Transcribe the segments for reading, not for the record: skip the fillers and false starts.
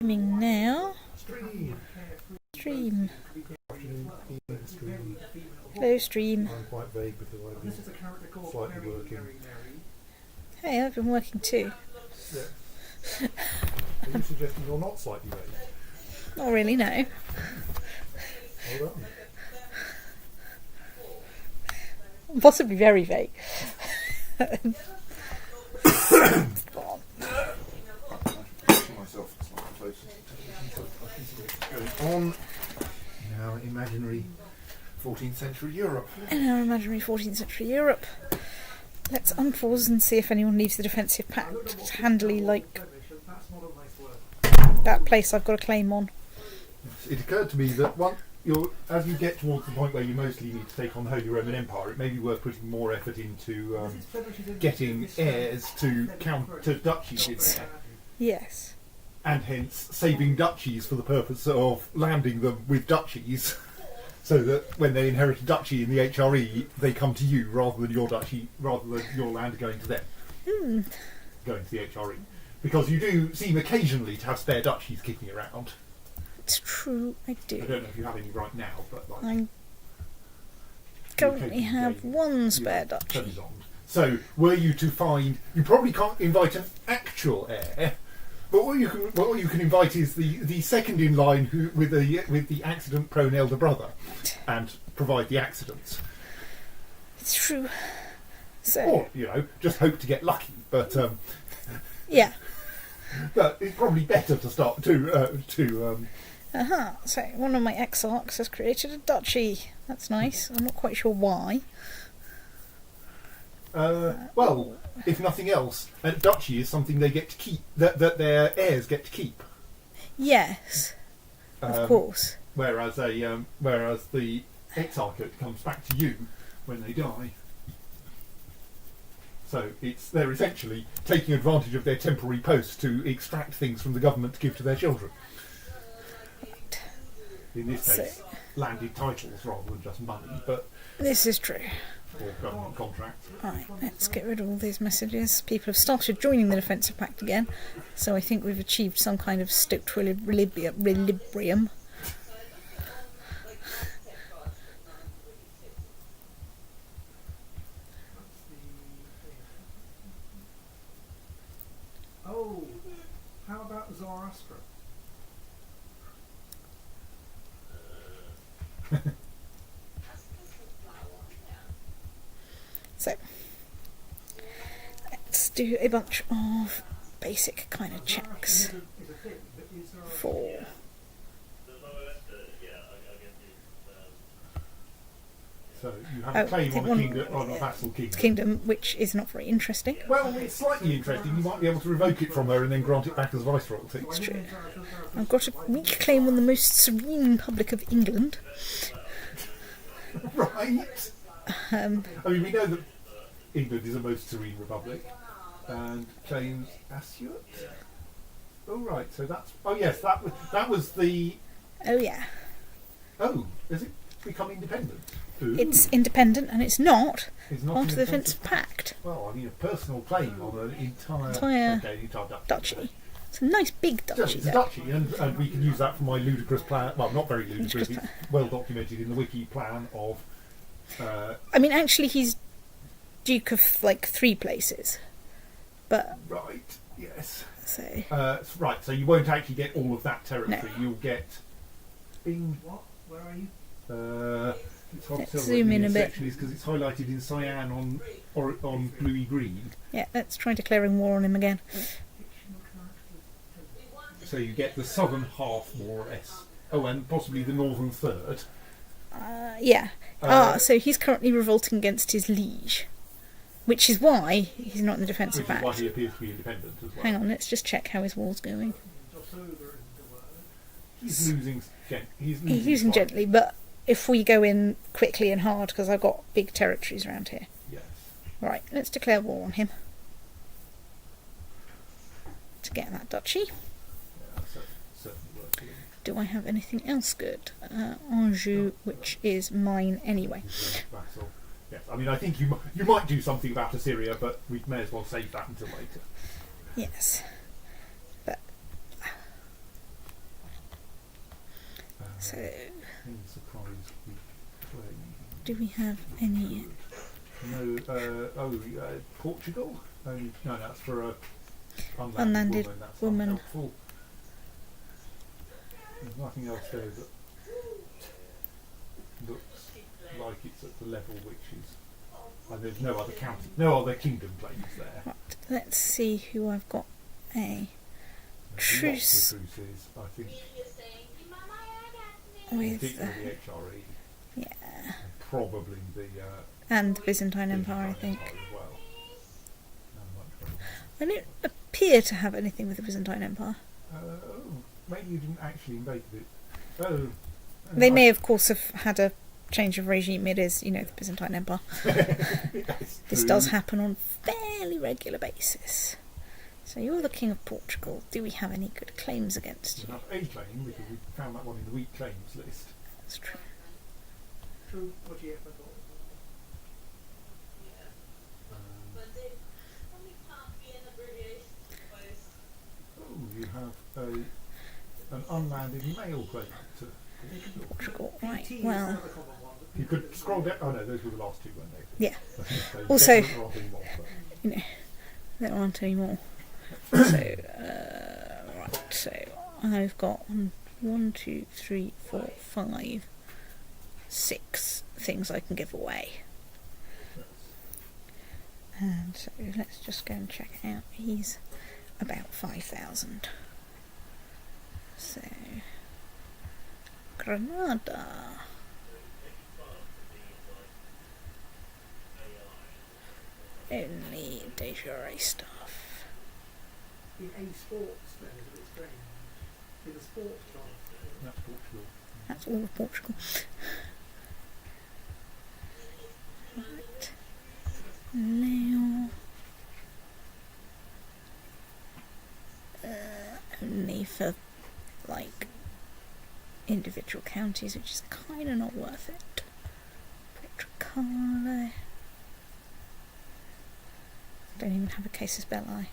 Streaming now. Stream. Hello, stream. I'm quite vague because I've been slightly working. Hey, I've been working too. Yeah. Are you suggesting you're not slightly vague? Not really, no. Hold on. Possibly very vague. Myself slightly closer so I can see what's going on in our imaginary 14th century Europe. In our imaginary 14th century Europe. Let's unpause and see if anyone leaves the defensive pact handily like that place I've got a claim on. It occurred to me that as you get towards the point where you mostly need to take on the Holy Roman Empire, it may be worth putting more effort into getting heirs to duchies in there. Yes. And hence saving duchies for the purpose of landing them with duchies, so that when they inherit a duchy in the HRE, they come to you rather than your land going to them. Going to the HRE. Because you do seem occasionally to have spare duchies kicking around. It's true, I do. I don't know if you have any right now, but like, I currently have one spare duchy. So, were you to find, you probably can't invite an actual heir, but what you can invite is the second in line with the accident-prone elder brother, and provide the accidents. It's true. So, or just hope to get lucky, but yeah. But it's probably better to start to So one of my exarchs has created a duchy. That's nice. I'm not quite sure why. Well, if nothing else, a duchy is something they get to keep, that their heirs get to keep. Yes, of course. Whereas the exarchate comes back to you when they die. So they're essentially taking advantage of their temporary post to extract things from the government to give to their children. Right. In this case, landed titles rather than just money, but this is true. Or government contracts. Right, let's get rid of all these messages. People have started joining the defensive pact again, so I think we've achieved some kind of stoked equilibrium. Oh, how about Zoroaster? So, let's do a bunch of basic kind of checks for... So you have a claim on a vassal kingdom, which is not very interesting. Well, it's slightly interesting. You might be able to revoke it from her and then grant it back as viceroyalty. It's true. I've got a weak claim on the most serene Republic of England. Right. I mean, we know that England is a most serene republic, and claims Assuet. Oh right, so that's. Oh yes, that was the. Oh yeah. Oh, has it become independent? Ooh. It's independent, and it's not part of the defensive pact. Well, I mean, a personal claim on an entire duchy. It's a nice big duchy. It's a duchy, and we can use that for my ludicrous plan. Well, not very ludicrous. It's well documented in the wiki plan of. I mean, actually, he's Duke of like 3 places, but right, yes. So right, so you won't actually get all of that territory. No. You'll get. What? Where are you? It's hard let's to tell zoom in a bit because it's highlighted in cyan on bluey green. Yeah, let's try declaring war on him again. So you get the southern half more or less. Oh, and possibly the northern third. Yeah. So he's currently revolting against his liege, which is why he's not in the defensive pact. Which is why he appears to be independent as well. Hang on, let's just check how his war's going. He's losing. He's losing gently, but if we go in quickly and hard, because I've got big territories around here. Yes. Right, let's declare war on him to get that duchy. Yeah, certainly working. Do I have anything else good? Anjou, which is mine anyway. Vassal. Yes, I mean, I think you might do something about Assyria, but we may as well save that until later. Yes, but So, Any surprise with claim? do we have any? No. Portugal. Only, no, that's for a Unlanded woman. That's woman. not helpful. There's nothing else there that looks like it's at the level which is. And there's no other county, no other kingdom claims there. Right, let's see who I've got a truce Lots of truces, I think. with. Particularly the HRE. Yeah. And probably the And the Byzantine Empire, I Byzantine think. Empire as well. I don't appear to have anything with the Byzantine Empire. Maybe you didn't actually invade it. Oh. They may, of course, have had a change of regime. It is, the Byzantine Empire. This does happen on a fairly regular basis. So you're the King of Portugal. Do we have any good claims against you? Enough a claim because we found that one in the weak claims list. That's true. True. What do you have? You have an unlanded male claim to Portugal. Portugal, right. Well, You could scroll down. Oh no, those were the last two, weren't they? yeah. They Also- definitely aren't anymore, but- There aren't any more. So, right. So I've got 1, 2, 3, 4, 5, 6 things I can give away. And so let's just go and check it out. He's about 5,000. So, Granada. Only de jure stuff. In A sports, then, is it strange? In the sports class. That's Portugal. That's all of Portugal. Right. Now. Only for, individual counties, which is kind of not worth it. Portugal. Don't even have a casus belli.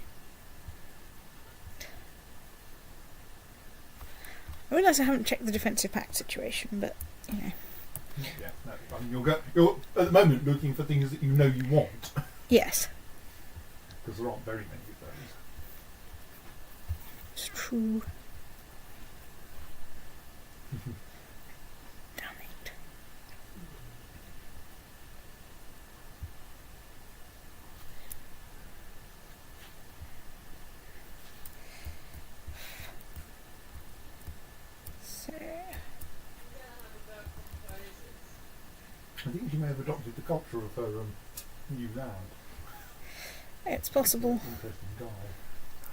I realise I haven't checked the defensive pact situation, but Yeah, no, I mean, you're at the moment looking for things that you know you want, yes, because there aren't very many of those. it's true. Damn it. So, I think you may have adopted the culture of her new land. it's possible. Interesting guy.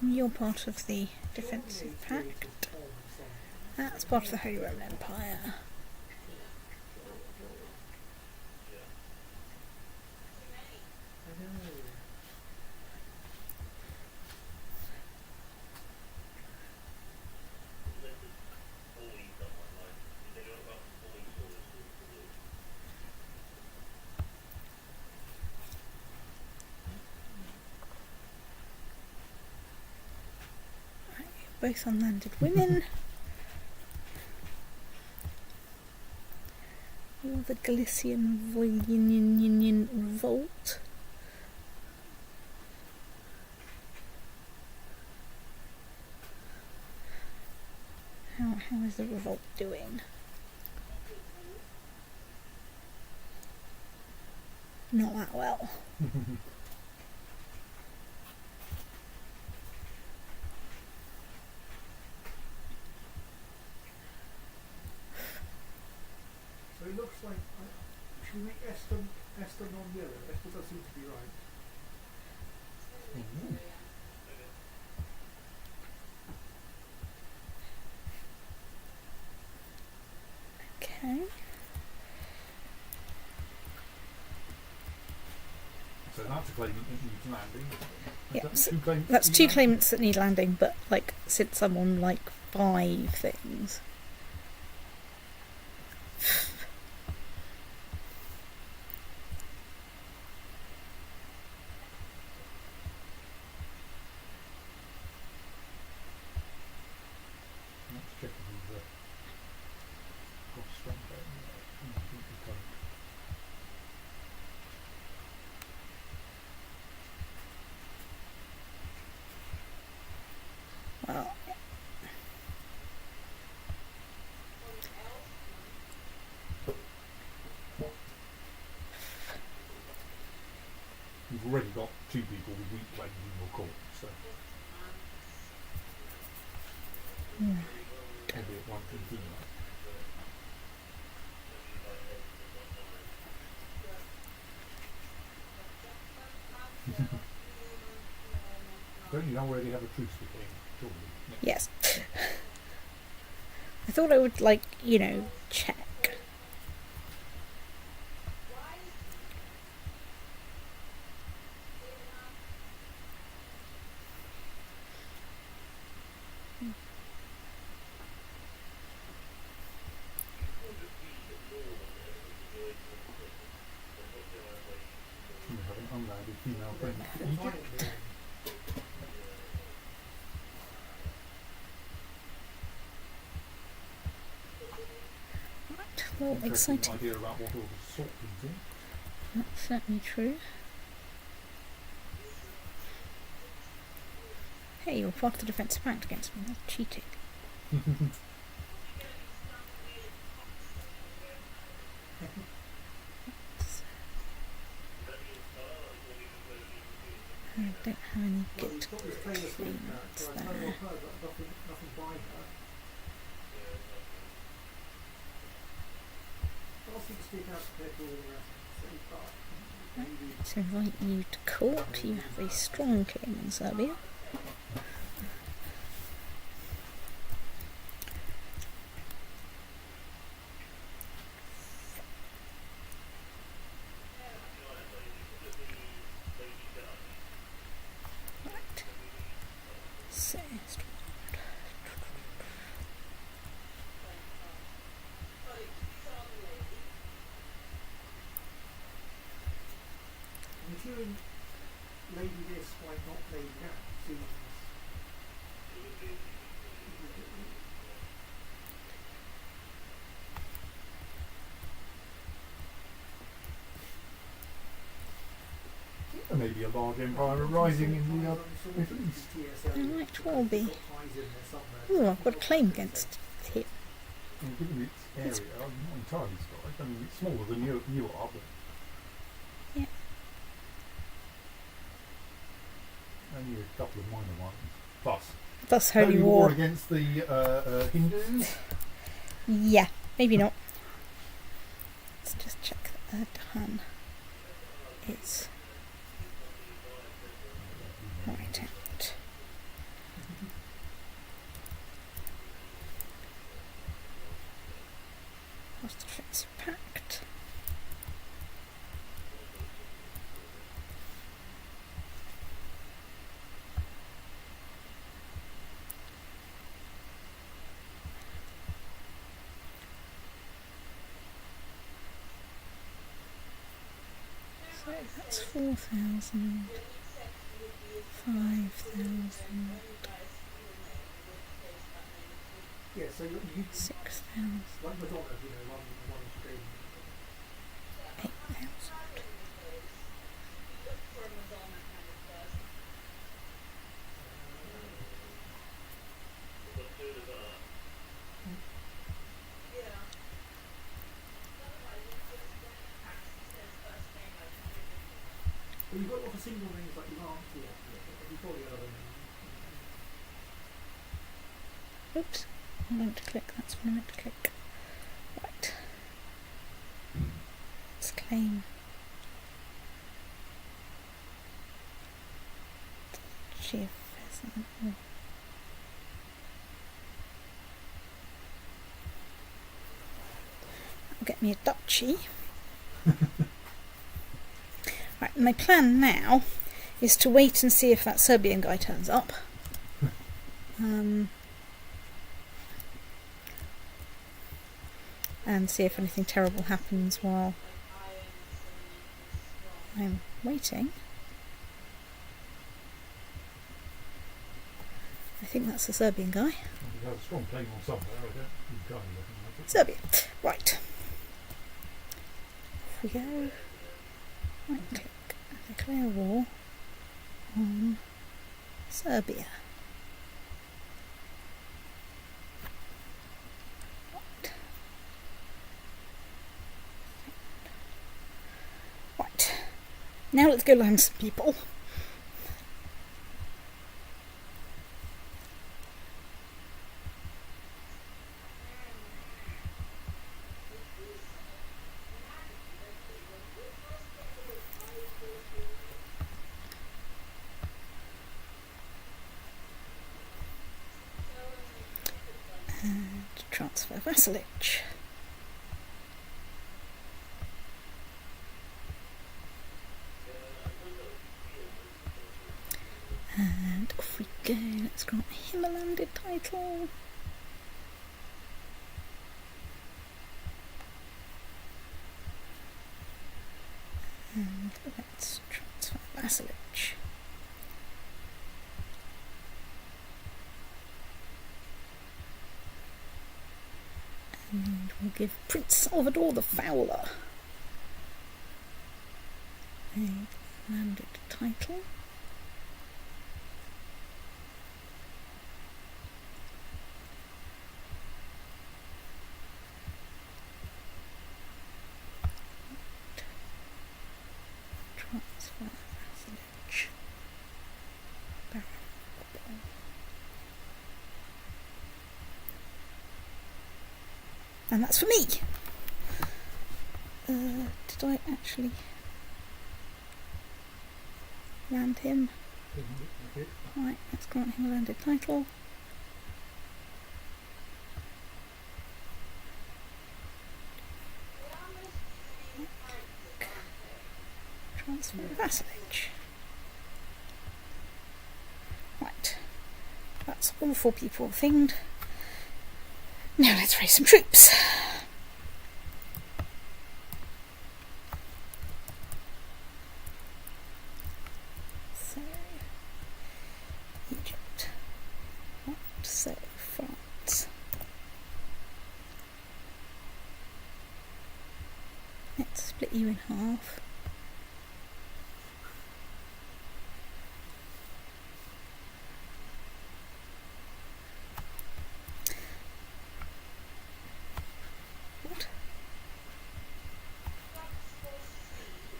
You're part of the defensive pact. That's part of the Holy Roman Empire. Both unlanded women. Or the Galician Voynian revolt. How is the revolt doing? Not that well. So it looks like. Should we make Esther non-yellow? Esther does seem to be right. Okay. So that's a claimant that needs landing. Yeah, That's so two claimants that's that two need claimants that need landing, but since I'm on 5 things. landing. Let's check if he's got strength there. I think we don't. Well, You've already got 2 people with weak claims in your court, so albeit one can do that. Don't you already have a truce with him? Surely. yes. I thought I would, like, you know, check. You have an unmarried female friend in Egypt. Right, well, Interesting exciting. idea about what order to sort things in. That's certainly true. Hey, you're part of the defensive pact against me. That's cheating. I don't have any good He's got this famous thing claimants that, no there. one heard, but nothing by her. Asking to speak out compared to all the rest. So he's got maybe To invite you to court, you have a strong claim in Serbia. Right. So, I'm assuming Lady this might not Lady that seems There may be a large empire arising in the Middle East. there might well be. Oh, I've got a claim against him. And given its area, I'm not entirely surprised. I mean, it's smaller than you are, but Yeah. only a couple of minor ones. Plus, Thus, Holy war War. against the Hindus. Yeah, maybe not. Let's just check that done. It's right out. What's the defensive pact? So that's 4,000, 5,000, yeah, so you 6,000, like Madonna, you know, one stream. 8,000. Well, you've got lots of single names like you aren't here. You've got the other name. Oops, I meant to click, that's what I meant to click. Right. Let's claim. Chief pheasant. Oh. That'll get me a duchy. Right, my plan now is to wait and see if that Serbian guy turns up. And see if anything terrible happens while I'm waiting. I think that's the Serbian guy. He has a strong claim on somewhere. I don't entirely recognise it. Serbia. Right. Off we go. Right click. Declare war on Serbia. Right. Right. Now let's go land some people. And transfer vassalage. And off we go. Let's grant him a landed title. And let's transfer vassalage. And we'll give Prince Salvador the Fowler a landed title. Transfer vassalage. And that's for me. Did I actually land him? Right, let's grant him a landed title. Transfer vassalage. Right, that's all 4 people thinged. Now let's raise some troops. So, Egypt. Right, so France. Let's split you in half.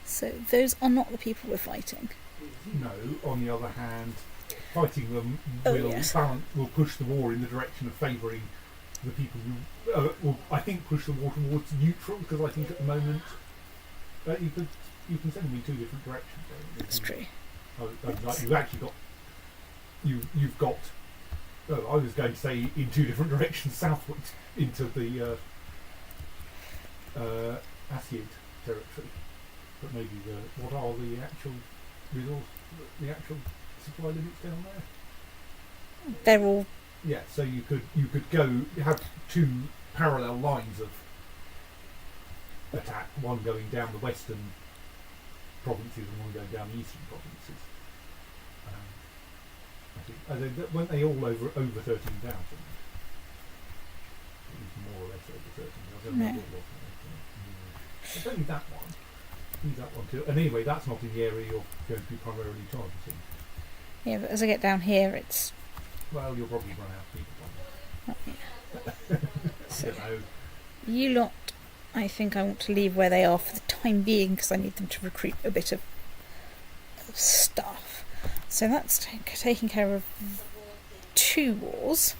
So those are not the people we're fighting. No, on the other hand, fighting them Oh, will yes. will push the war in the direction of favouring the people who will, I think, push the war towards neutral, because I think at the moment you can send them in 2 different directions. That's true. Like you've actually got you've got. Oh, I was going to say in 2 different directions southwards into the Assiad territory. But maybe what are the actual the actual supply limits down there? They're all Yeah, so you could go have 2 parallel lines of attack, one going down the western provinces and one going down the eastern provinces. I think weren't they all over 13,000? More or less over 13,000. I don't know what it was. It's only that one. Use that one too. And anyway, that's not in the area you're going to be primarily targeting. yeah, but as I get down here, it's Well, you'll probably run out of people. oh, yeah. I So don't know. you lot, I think I want to leave where they are for the time being because I need them to recruit a bit of stuff. So that's taking care of 2 wars.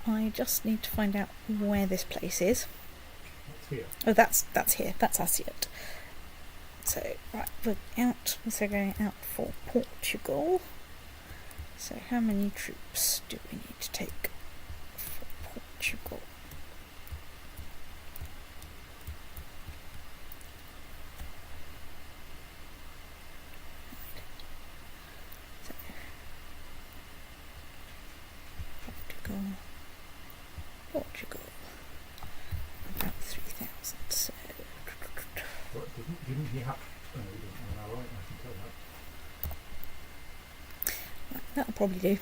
I just need to find out where this place is. That's here. Oh, that's here. That's Assiad. So right, we're out. So going out for Portugal. So how many troops do we need to take for Portugal? So, Portugal. About 3,000. So But didn't he have? Oh, no, he doesn't know, right? I can tell that. That'll probably do.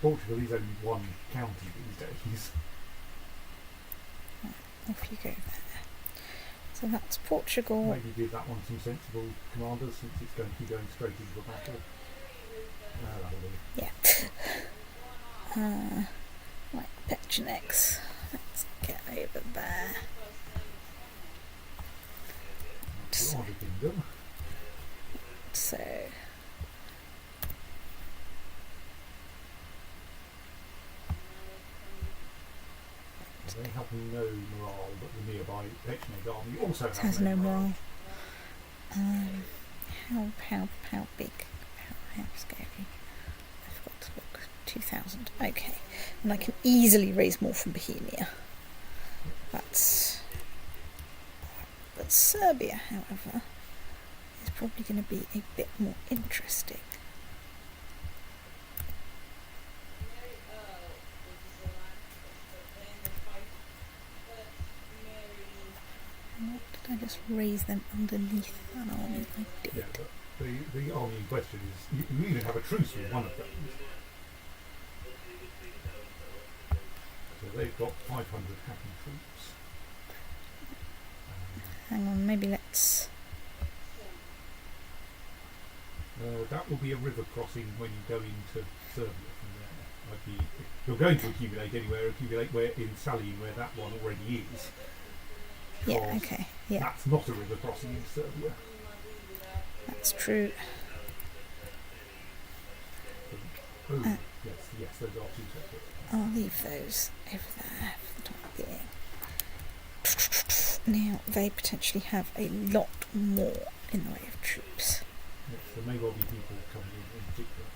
Portugal is only one county these days. Off you go there. So that's Portugal. Maybe give that one some sensible commanders since it's going to be going straight into a battle. That'll do. Yeah. Right, Petronex. Let's get over there. That's the kingdom. So. They have no morale, but the nearby Petronex army also Has no morale. How big? How scary? I forgot to look. 2,000. Okay. And I can easily raise more from Bohemia. But Serbia, however, is probably going to be a bit more interesting. What did I just raise them underneath an army? I did. Yeah, but the army in question is you even have a truce with one of them. So they've got 500 happy troops. Hang on, maybe let's. That will be a river crossing when you go into Serbia from there. If you're going to accumulate anywhere, accumulate where in Salin where that one already is. Yeah, okay. Yeah. That's not a river crossing in Serbia. That's true. Oh, yes, those are two separate. I'll leave those over there for the time being. Now, they potentially have a lot more in the way of troops. Yes, there may well be people coming in particular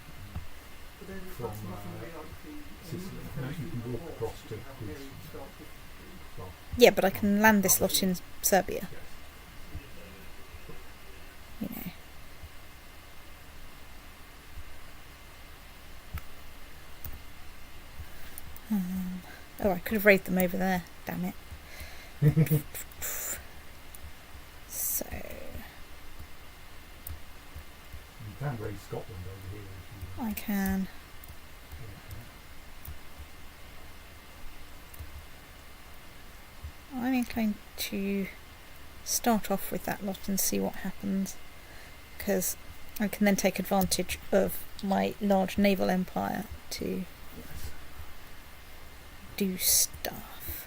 from Sicily. Now you can walk across to Greece. Well, Yeah, but I can land this lot in Serbia, yes. you know. Oh, I could have raided them over there. Damn it. So, You can raise Scotland over here if you I can. I'm inclined to start off with that lot and see what happens, because I can then take advantage of my large naval empire to do stuff.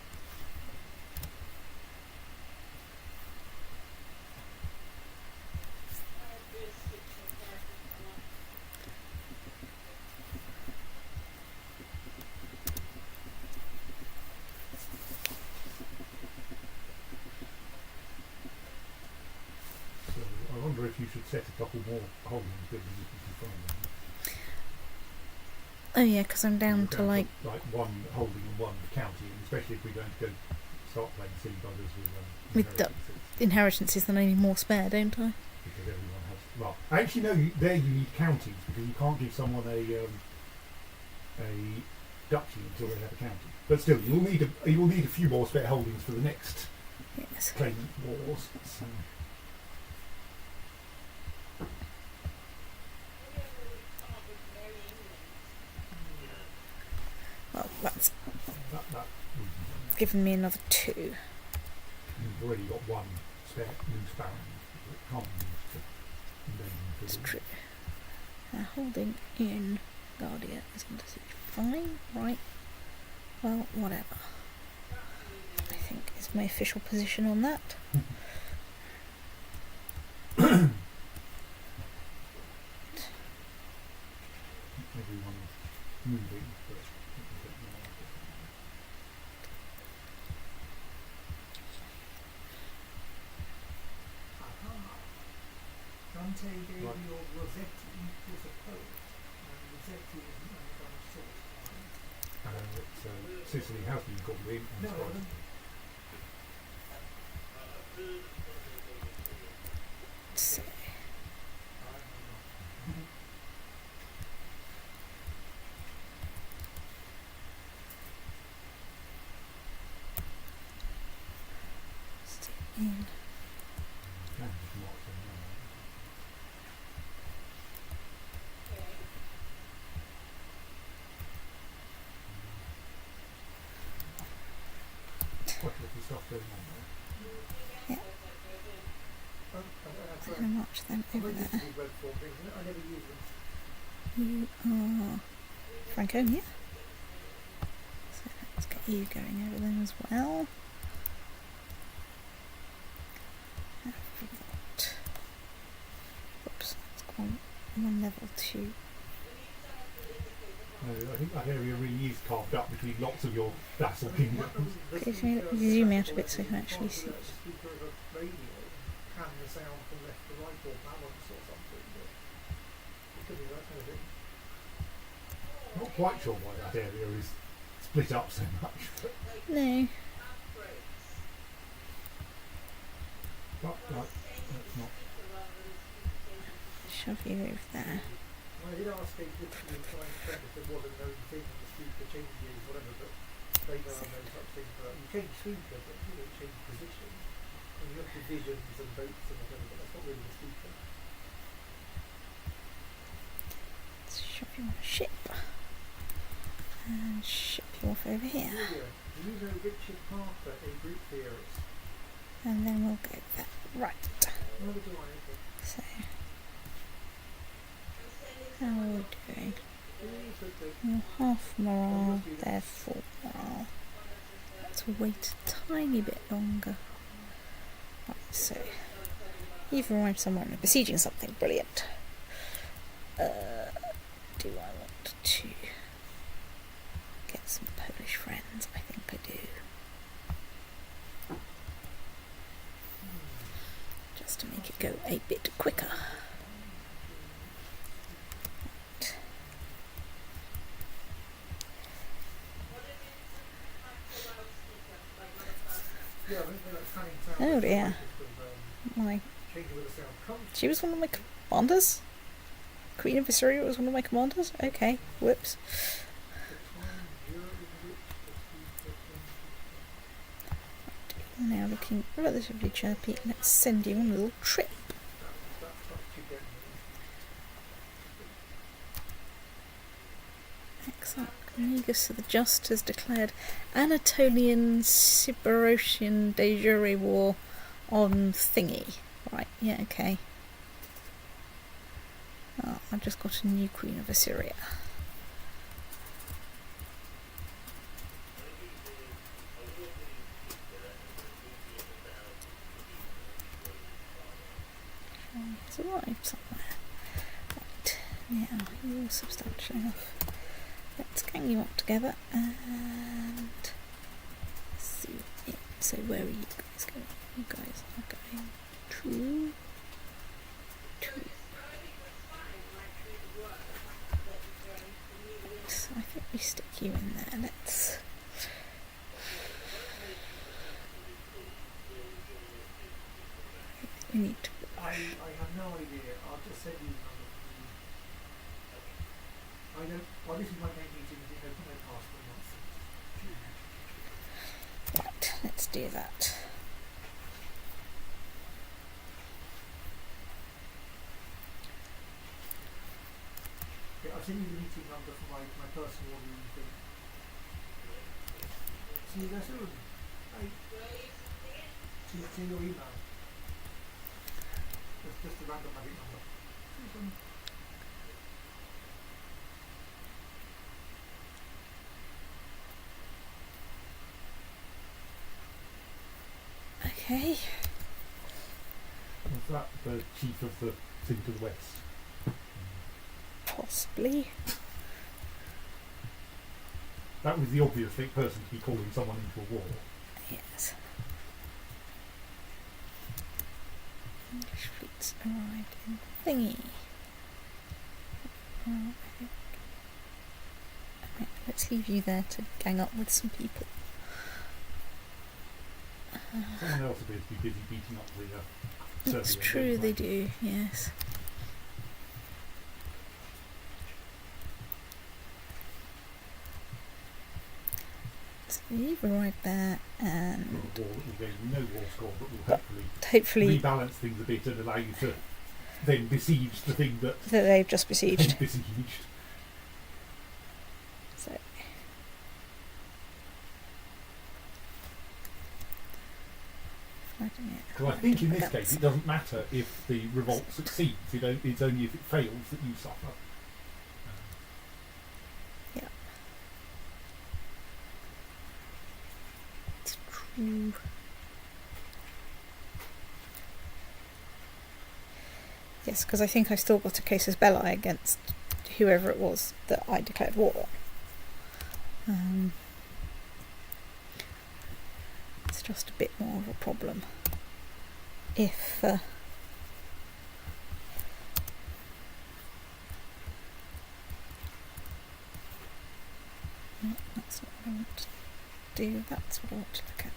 So I wonder if you should set a couple more holdings buildings if you can find them. Oh yeah, because I'm down You're to down like to, one holding and one county, and especially if we're going to go start playing silly buggers With the- inheritances, inheritances, then I need more spare, don't I? because everyone has. Well, actually, no. There you need counties because you can't give someone a duchy until they have a county. But still, you will need a few more spare holdings for the next Yes. claimant wars. So. Well, that's That given me another 2. you've already got one spare loose baron that can't be used to invade It's them. true. Holding in Guardia is under siege. Fine, right. Well, whatever. I think is my official position on that. Everyone is moving, but it can take more. Dante gave Right. you Rossetti was a poet, and Rossetti is an anagram of salt. Sicily has been called in. No, So, stay in. Can just mark them now. quite a lot of stuff going on there. I'm going to march them over there. web form things. I never use them. You are Franconia. So let's get you going over them as well. Have we got... Oops, that's gone one level 2. No, I think that area really is carved up between lots of your vassal kingdoms. Okay, so you zoom out a bit so you can actually see. Speaker of a radio can the sound from left to right or balance or something, but it could be that kind of thing. Not quite sure why that area is split up so much. No. But that's not. Shove you over there. Well, I did ask they literally try and check if there was a known thing on the speaker changes, whatever, but they know no such thing. But you change speaker, but you don't change position. And you have divisions and votes and whatever, but that's not really the speaker. Let's shove you on a ship. And ship you off over here. You know Richard Parker, a group theorist. And then we'll go there. Right. Neither do I, okay. So, how are we doing? You're half morale, they're full morale. Let's wait a tiny bit longer. Right, so, you've arrived somewhere and are besieging something. Brilliant. Do I want to get some Polish friends? I think I do. Just to make it go a bit quicker. Right. Oh dear. My... She was one of my commanders? Queen of Assyria was one of my commanders? Okay, whoops. Right. Now looking relatively chirpy, let's send you on a little trip. Excellent. Negus the Just has declared Anatolian Sybarosian de jure war on thingy. Right, yeah, okay. Oh, I've just got a new Queen of Assyria. It's arrived somewhere. Right, now you're substantial enough. Let's gang you up together and see. So where are you guys going? You guys are going to so I think we stick you in there. Let's we need to I have no idea. I'll just send you the number from you. I don't. Well, this is my main meeting. You know, no passport nonsense. right. Let's do that. Yeah, I'll send you the meeting number for my personal thing. See you there soon. Bye. See your email. Just a random magic number. See you soon. Okay. Was that the chief of the thing to the west? Possibly. That was the obvious person to be calling someone into a war. Yes. English fleets arrived in thingy. Right, let's leave you there to gang up with some people. Someone else appears to be busy beating up the It's Serbian true, men, they right? do, yes. So you've arrived there and War that will gain you no war score, but will hopefully rebalance things a bit and allow you to then besiege the thing that they've just besieged. they've besieged. So Because I think in this case it doesn't matter if the revolt succeeds. It's only if it fails that you suffer. Yeah. It's true. Yes, because I think I still got a casus belli against whoever it was that I declared war on. It's just a bit more of a problem if no, that's not what I want to do, that's what I want to look at.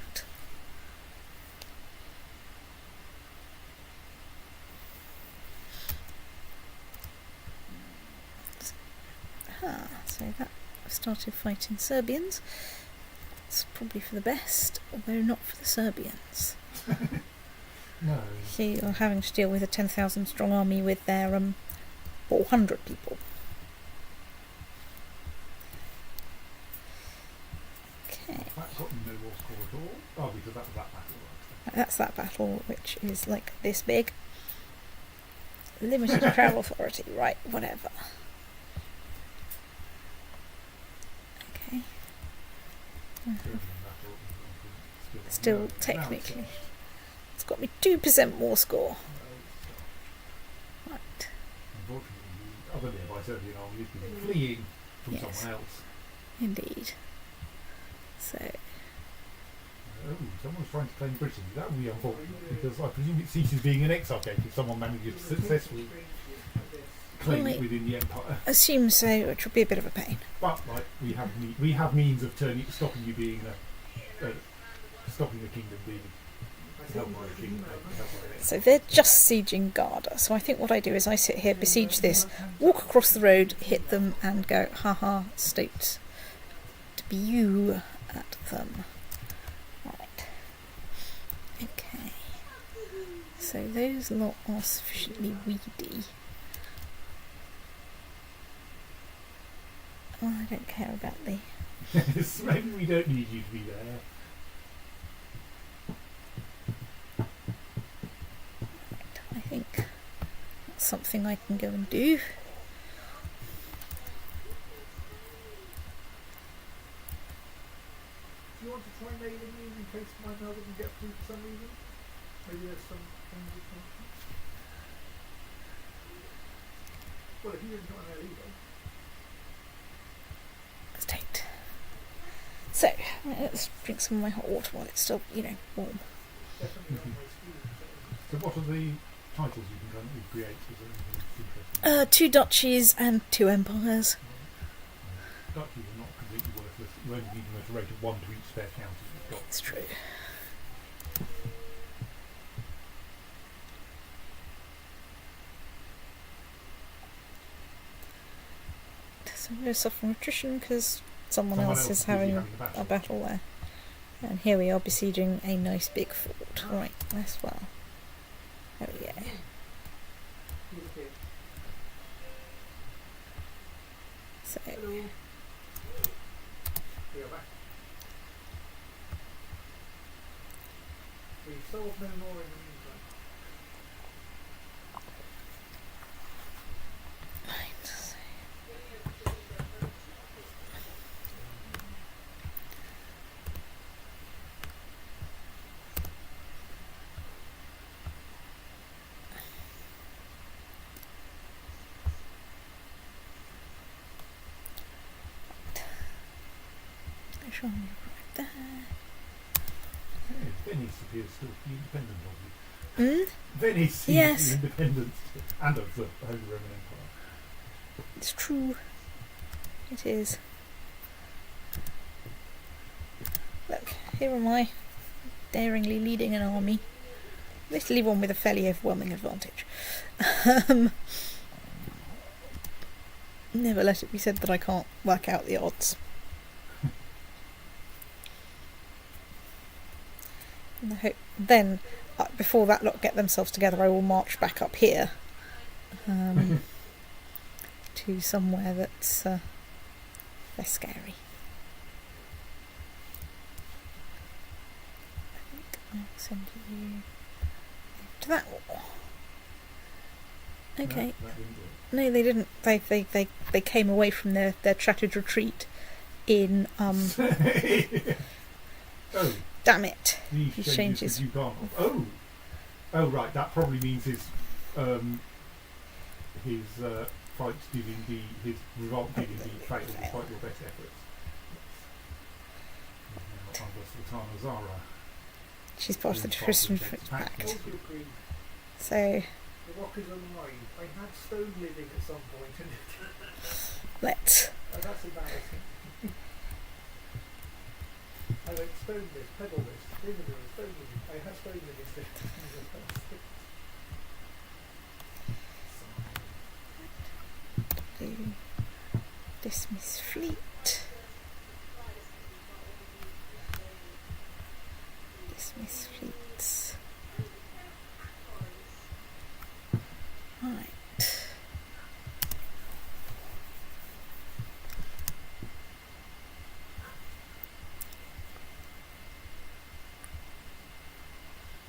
So that I've started fighting Serbians. It's probably for the best, although not for the Serbians. No. See, you're having to deal with a 10,000 strong army with their 400 people. Okay. That's got no war score at all. Oh, because that was that battle, right? That's that battle, which is like this big. Limited crown authority, right, whatever. Okay. Still technically. It's got me 2% more score. Right. Unfortunately, the other nearby Serbian army has been fleeing from someone else. Indeed. So. Oh, someone's trying to claim Britain. That would be unfortunate, because I presume it ceases being an exile case if someone manages to successfully claim it within the empire. Assume so, which would be a bit of a pain. But like we have means of stopping you being stopping the kingdom being held by a kingdom. So they're just sieging Garda. So I think what I do is I sit here, besiege this, walk across the road, hit them, and go, haha, state debut at them. Right. Okay. So those lot are sufficiently weedy. Oh, I don't care about the... Maybe we don't need you to be there. I think that's something I can go and do. Do you want to try mailing me in case my mail doesn't get through for some reason? Maybe there's some things you can... Well, if you didn't got an mail either. Let's take it. So, let's drink some of my hot water while it's still, warm. Definitely on my screen. So what are the titles you can currently create? Is there anything interesting? 2 duchies and 2 empires. Duchies are not completely worthless. You only need them at a rate of 1 to each spare county you've got. It's true. So we're suffering attrition because someone else is having a battle there. And here we are besieging a nice big fort. Right, as well. Oh yeah. So, Hello. We are back. We solved no more in the meantime. right, so Make sure I'm right there. Venice appears still to be independent of you. Venice seems Yes. to be independent and of the Holy Roman Empire. It's true. It is. Look, here am I, daringly leading an army. Literally one with a fairly overwhelming advantage. Never let it be said that I can't work out the odds. And I hope then, before that lot get themselves together, I will march back up here to somewhere that's less scary. I think I'll Send you to that wall. Okay. No, that didn't do it. No, they didn't. They came away from their chatted retreat in Oh, damn it. these He changes changes. that you can't. Oh, right. That probably means his fights did indeed, his revolt did indeed fail despite your best efforts. Now under Sultana Zara. She's part of the Tristan Pact. Also agree, So the rock is alive. I had stone living at some point, and let's that's embarrassing. I went stone this, pebble this, stone living. I had stone living. do dismiss fleet. Dismiss fleets. Right.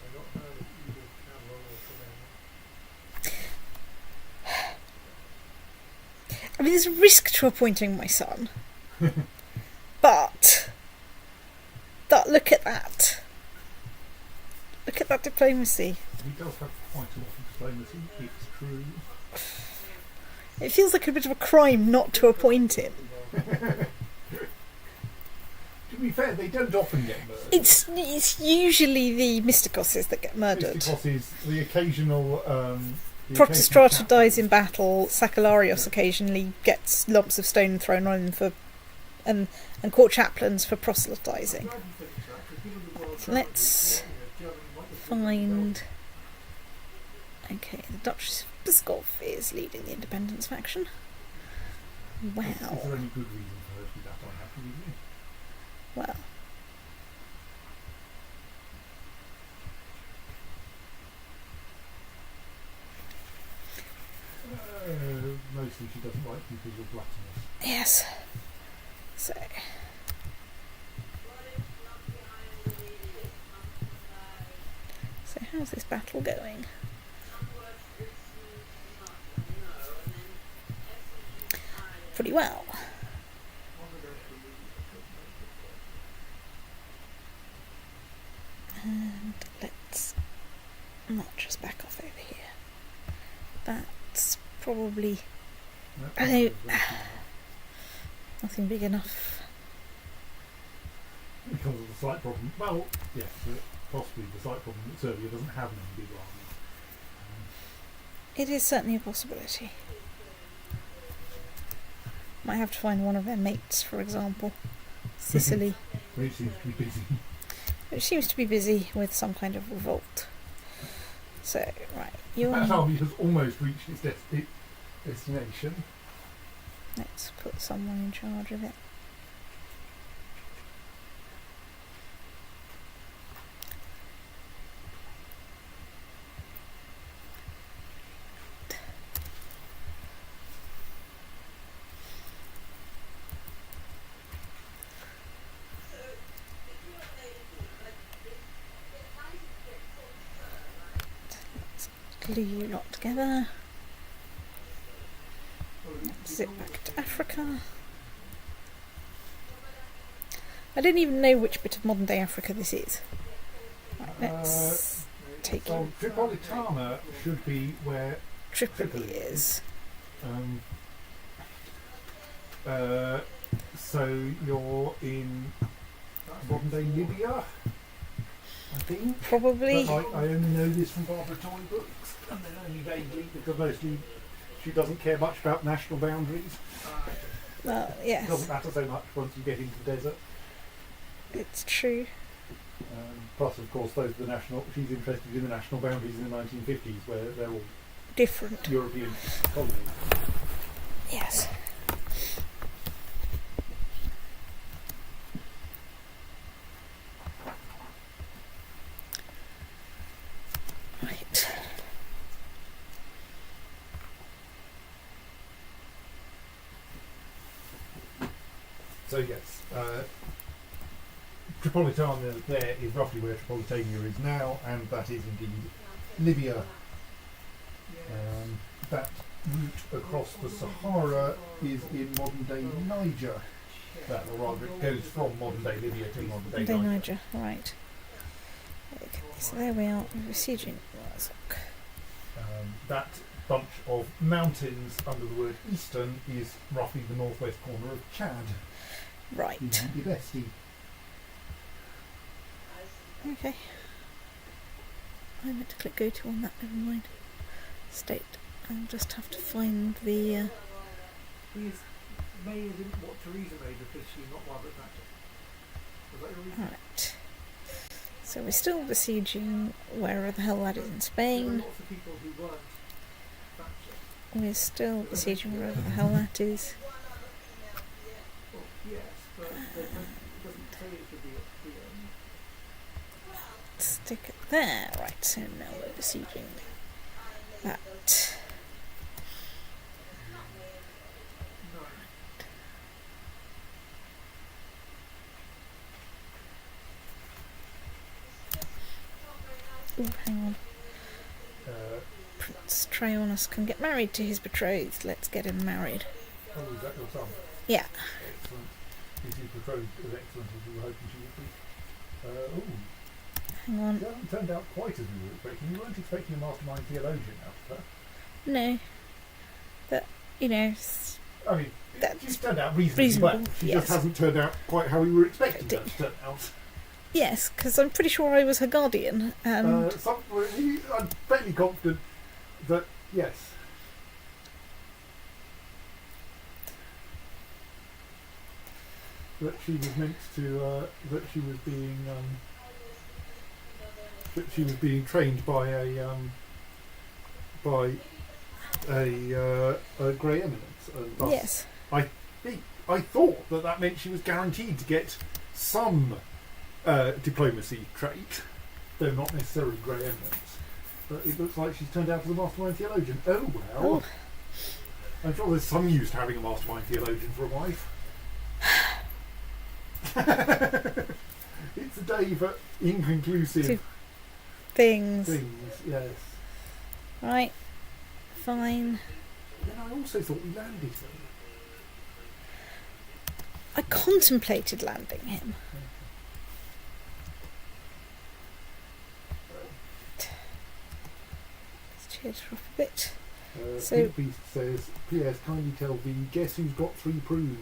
I not heard of evil Carol or Savannah. I mean, there's a risk to appointing my son, but look at that. Look at that diplomacy. He does have quite a lot of diplomacy, it's true. It feels like a bit of a crime not to appoint him. To be fair, they don't often get murdered. It's usually the Mysticoses that get murdered. Mysticos the occasional... Protostrata dies in battle. Sakalarios occasionally gets lumps of stone thrown on him for, and court chaplains for proselytising. So let's find. Okay, the Duchess of Pskov is leading the independence faction. Wow. Is there any good reason for her to be that unhappy with you? Well. Mostly she doesn't like you because you're gluttonous. Yes. So. So how's this battle going? Pretty well. And let's march us back off over here. That's probably nothing big enough. Because of the slight problem. Well, yes, possibly the slight problem that Serbia doesn't have any big armies. It is certainly a possibility. Might have to find one of their mates, for example. Sicily. Which seems to be busy. Which seems to be busy with some kind of revolt. So, right, That army has almost reached its destination. let's put someone in charge of it. Glue you lot together. Zip back to Africa. I don't even know which bit of modern day Africa this is. Right, let's take Well, you. Tripolitana should be where Tripoli is. So you're in modern day Libya, I think. Probably. But I only know this from Barbara Toy books, and then only vaguely because mostly she doesn't care much about national boundaries. Well, It yes, doesn't matter so much once you get into the desert. it's true. Plus, of course, she's interested in the national boundaries in the 1950s, where they're all Different. European colonies. Yes. Right. So yes, Tripolitania there is roughly where Tripolitania is now, and that is indeed Libya. That route across the Sahara is in modern-day Niger. That, or rather, it goes from modern-day Libya to modern-day Day Niger. Niger, right. Okay, so there we are, we're besieging Razok. That bunch of mountains under the word Eastern is roughly the northwest corner of Chad. Right. The bestie. Okay. I meant to click go to on that, never mind. State. I'll just have to find the... May isn't what Theresa made because she's not Margaret Thatcher. Was that your reason? Right. So we're still besieging wherever the hell that is in There were Spain. lots of people who weren't Thatcher. We're still besieging wherever the hell that is. Well, yes, but it doesn't say it should be at the end. Stick it there. Right, so now we're besieging that. No. Ooh, hang on. Prince Trajanus can get married to his betrothed. Let's get him married. Oh, is that your son? Yeah. Excellent. Is his betrothed as excellent as you were hoping she would be? Hang on. She hasn't turned out quite as we were expecting. We weren't expecting a mastermind theologian out of her. No. But, you know, I mean, That's she's turned out reasonably reasonable, well. She yes. just hasn't turned out quite how we were expecting her to turn out. yes, because I'm pretty sure I was her guardian. And I'm fairly confident that, yes. That she was meant to, that she was being trained by a grey eminence. And thus yes. I thought that meant she was guaranteed to get some diplomacy trait, though not necessarily grey eminence. But it looks like she's turned out as a mastermind theologian. Oh well. Oh. I'm sure there's some use to having a mastermind theologian for a wife. It's a day for inconclusive Things. yes. Right. Fine. Then I also thought we landed them. I contemplated landing him. Let's cheer it off a bit. So- Pink Beast says, P.S. kindly tell V, guess who's got 3 prunes?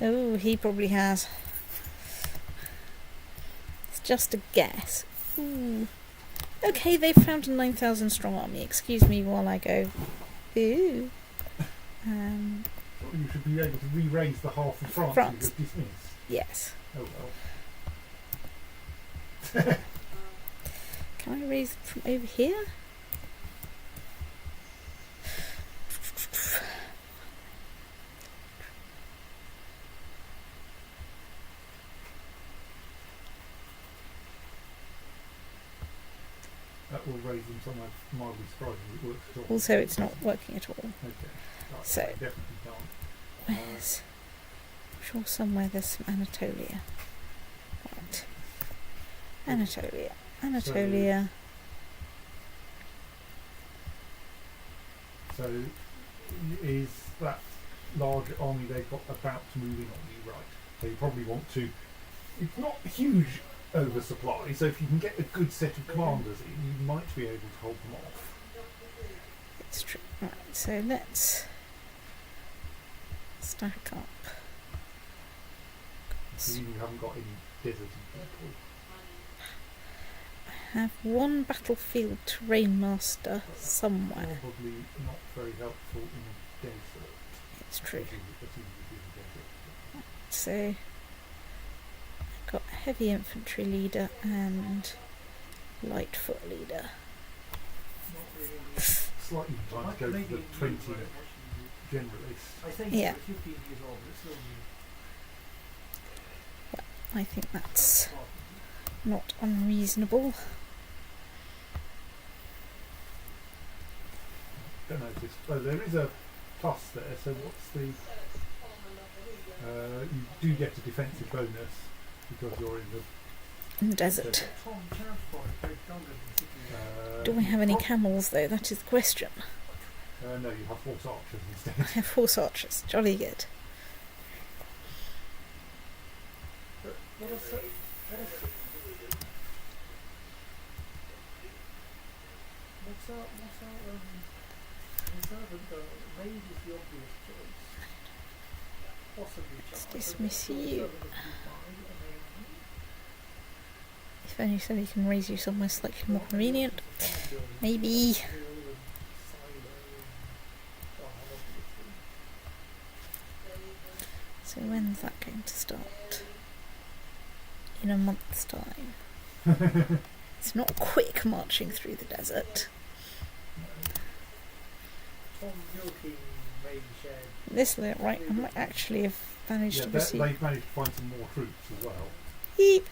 Oh, he probably has. It's just a guess. Ooh. Okay, they've found a 9,000 strong army. Excuse me while I go. Ooh. You should be able to re-raise the half of France, France. you just dismiss. Yes. Oh well. Can I raise it from over here? That will raise them somewhere mildly surprising it works at all. Also, it's not working at all. Okay. Right, So- I definitely can't. Where's... I'm sure somewhere there's some Anatolia. Right. Anatolia. Anatolia. So is that large army they've got about to move in on you, right? So you probably want to. It's not huge oversupply, so if you can get a good set of commanders in, you might be able to hold them off. It's true. Right, so let's stack up. So you haven't got any deserty people. I have one battlefield terrain master somewhere. Probably not very helpful in a desert. It's true. That's easy to do in a desert. So I've got heavy infantry leader and light foot leader. Not really. Slightly inclined to go for the 20 generalists. I think Yeah. it's 15 years old, but it's still new. I think that's not unreasonable. Don't notice. Oh, there is a plus there. So what's the? You do get a defensive bonus because you're in the desert. Tom, transport is very longer than city. Do I have any camels though? That is the question. No, you have horse archers I instead. have horse archers. Jolly good. What is it? What's our mage is the obvious choice. Possibly Let's Charles. dismiss But you. servant of the If only so we can raise you somewhere slightly more convenient. Mind. Maybe. So when's that going to start? In a month's time. It's not quick marching through the desert. Tom milking mage shed. This lit right, I might actually have managed Yeah, to they've receive. managed to find some more troops as well. Eep.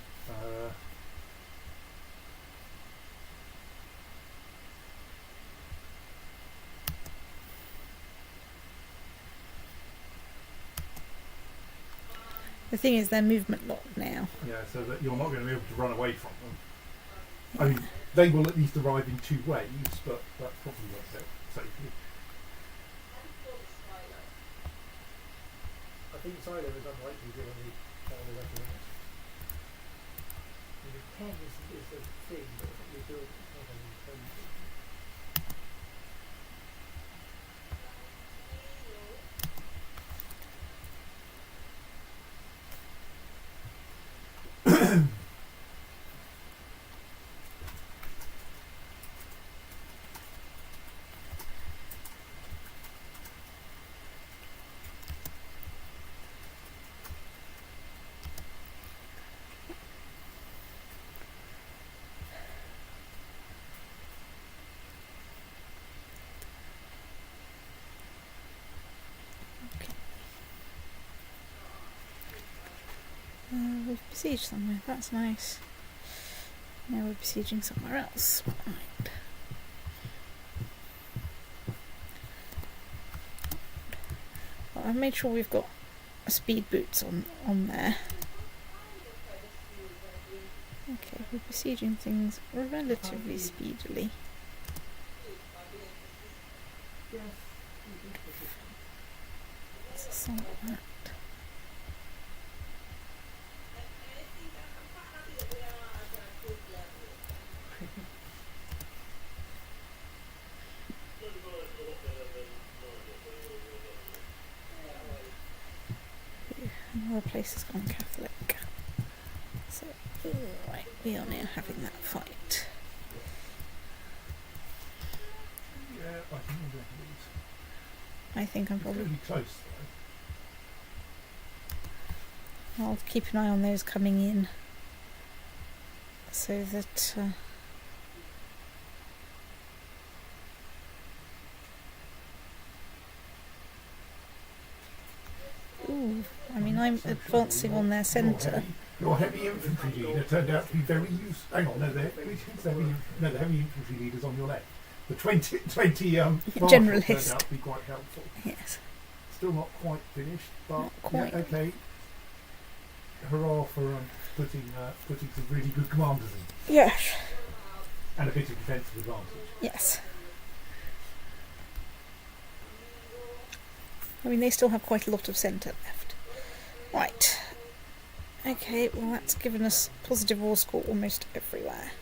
The thing is, they're movement locked now. Yeah, so that you're not going to be able to run away from them. I mean, they will at least arrive in 2 waves, but that probably won't help safely. I think Silo is unlikely given the reference. The pen is a thing, but you're building it's not an intelligence. We've besieged somewhere. That's nice. Now we're besieging somewhere else. Right. Well, I've made sure we've got speed boots on there. Okay, we're besieging things relatively speedily. Yes. Let's assault that. Another place has gone Catholic. So, right, we are now having that fight. Yeah, I think we're going to lose. I think I'm It's going probably. to be close though. I'll keep an eye on those coming in, so that. Ooh, I mean, I'm advancing on their centre. Your heavy infantry leader turned out to be very useful. Hang on, no, the heavy infantry leader's on your left. The 20 marshals turned Generalist. out to be quite helpful. Yes. Still not quite finished, but Not quite. Yeah, okay. Hurrah for putting some really good commanders in. Yes. And a bit of defensive advantage. Yes. I mean, they still have quite a lot of centre left. Right. Okay, well, that's given us positive war score almost everywhere.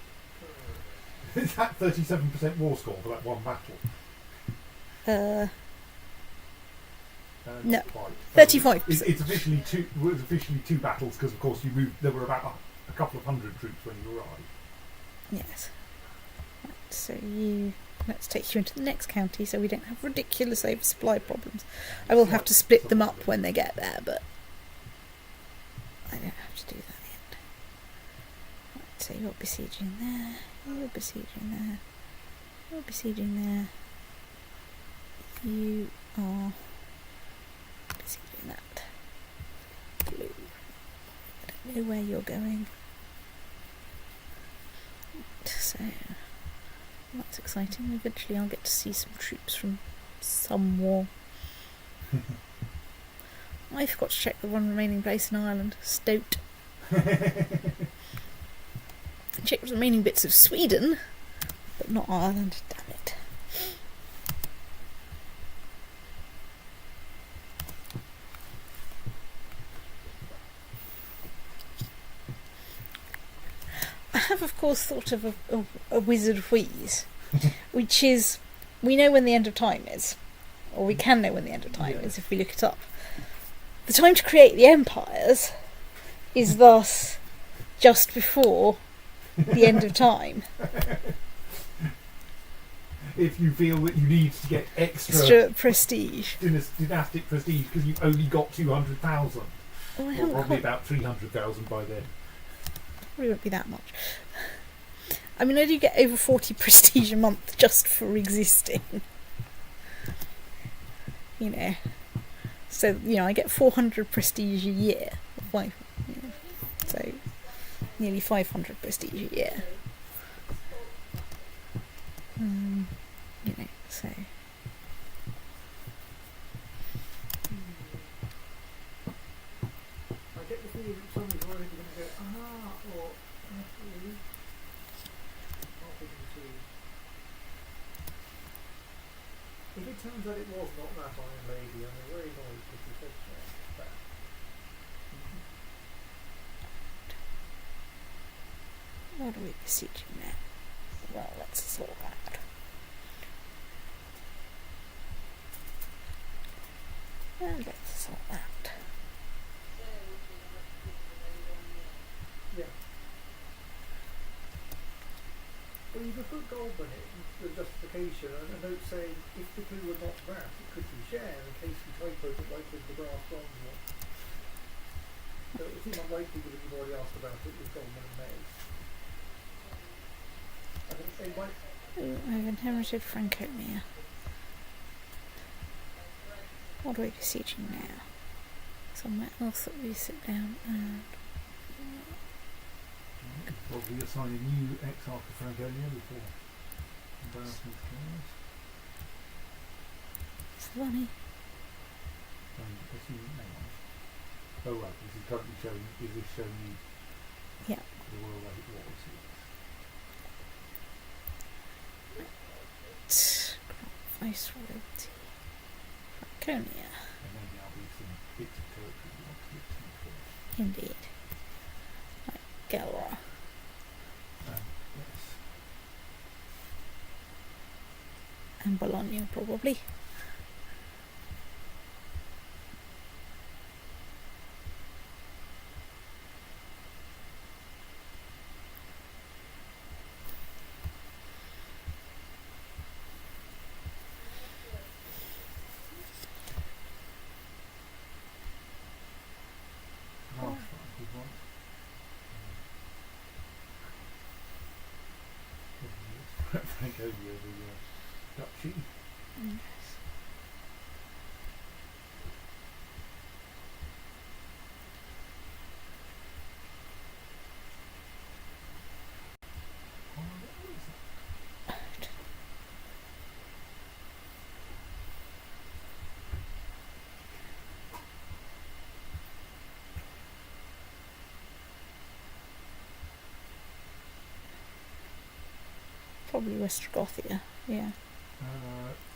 Is that 37% war score for that one battle? No. Not quite. 35%. It's officially two. It was officially 2 battles because, of course, you moved. There were about a couple of hundred troops when you arrived. Yes. Right, so let's take you into the next county so we don't have ridiculous oversupply problems. I will have to split them up when they get there, but I don't have to do that yet. Right, so you're besieging there, you're besieging there, you're besieging there, you are besieging that. Blue. I don't know where you're going. Right, so that's exciting. Eventually I'll get to see some troops from some war. I forgot to check the one remaining place in Ireland, Stoat. Check the remaining bits of Sweden, but not Ireland, damn it. I have, of course, thought of a wizard wheeze, which is, we know when the end of time is, or we can know when the end of time is if we look it up. The time to create the empires is thus just before the end of time. If you feel that you need to get Extra prestige. Dynastic prestige because you've only got 200,000. Oh, Or probably about 300,000 by then. Probably won't be that much. I mean, I do get over 40 prestige a month just for existing. You know. So, you know, I get 400 prestige a year. So, nearly 500 prestige a year. You know, so... I get the feeling that somebody's already going to go, or actually, not thinking too. If it turns out it was not that Iron Lady, I'm very annoyed because he said that. What are we besieging now? Well, let's sort that. And let's sort that. Yeah. Well, you could put gold in it, the justification, and a note saying if the clue were not that, it could be share in case we typoed it like with the brass bronze one. So it seems unlikely that you've already asked about it with Goldman and May. I think they might. Ooh, I've inherited Franconia. What are we besieging now? Somewhere else that we sit down and... Probably assign a new exarch to Franconia before embarrassment comes. It's funny. Oh right, this is currently showing, is this showing you the world as it was? Vice royalty. Franconia. And then there'll be some bits of territory you want to give to me first. Indeed. Like Gelra. Yes. And Bologna, probably. Franconia, the duchy. Yes. Probably Westgothia, yeah.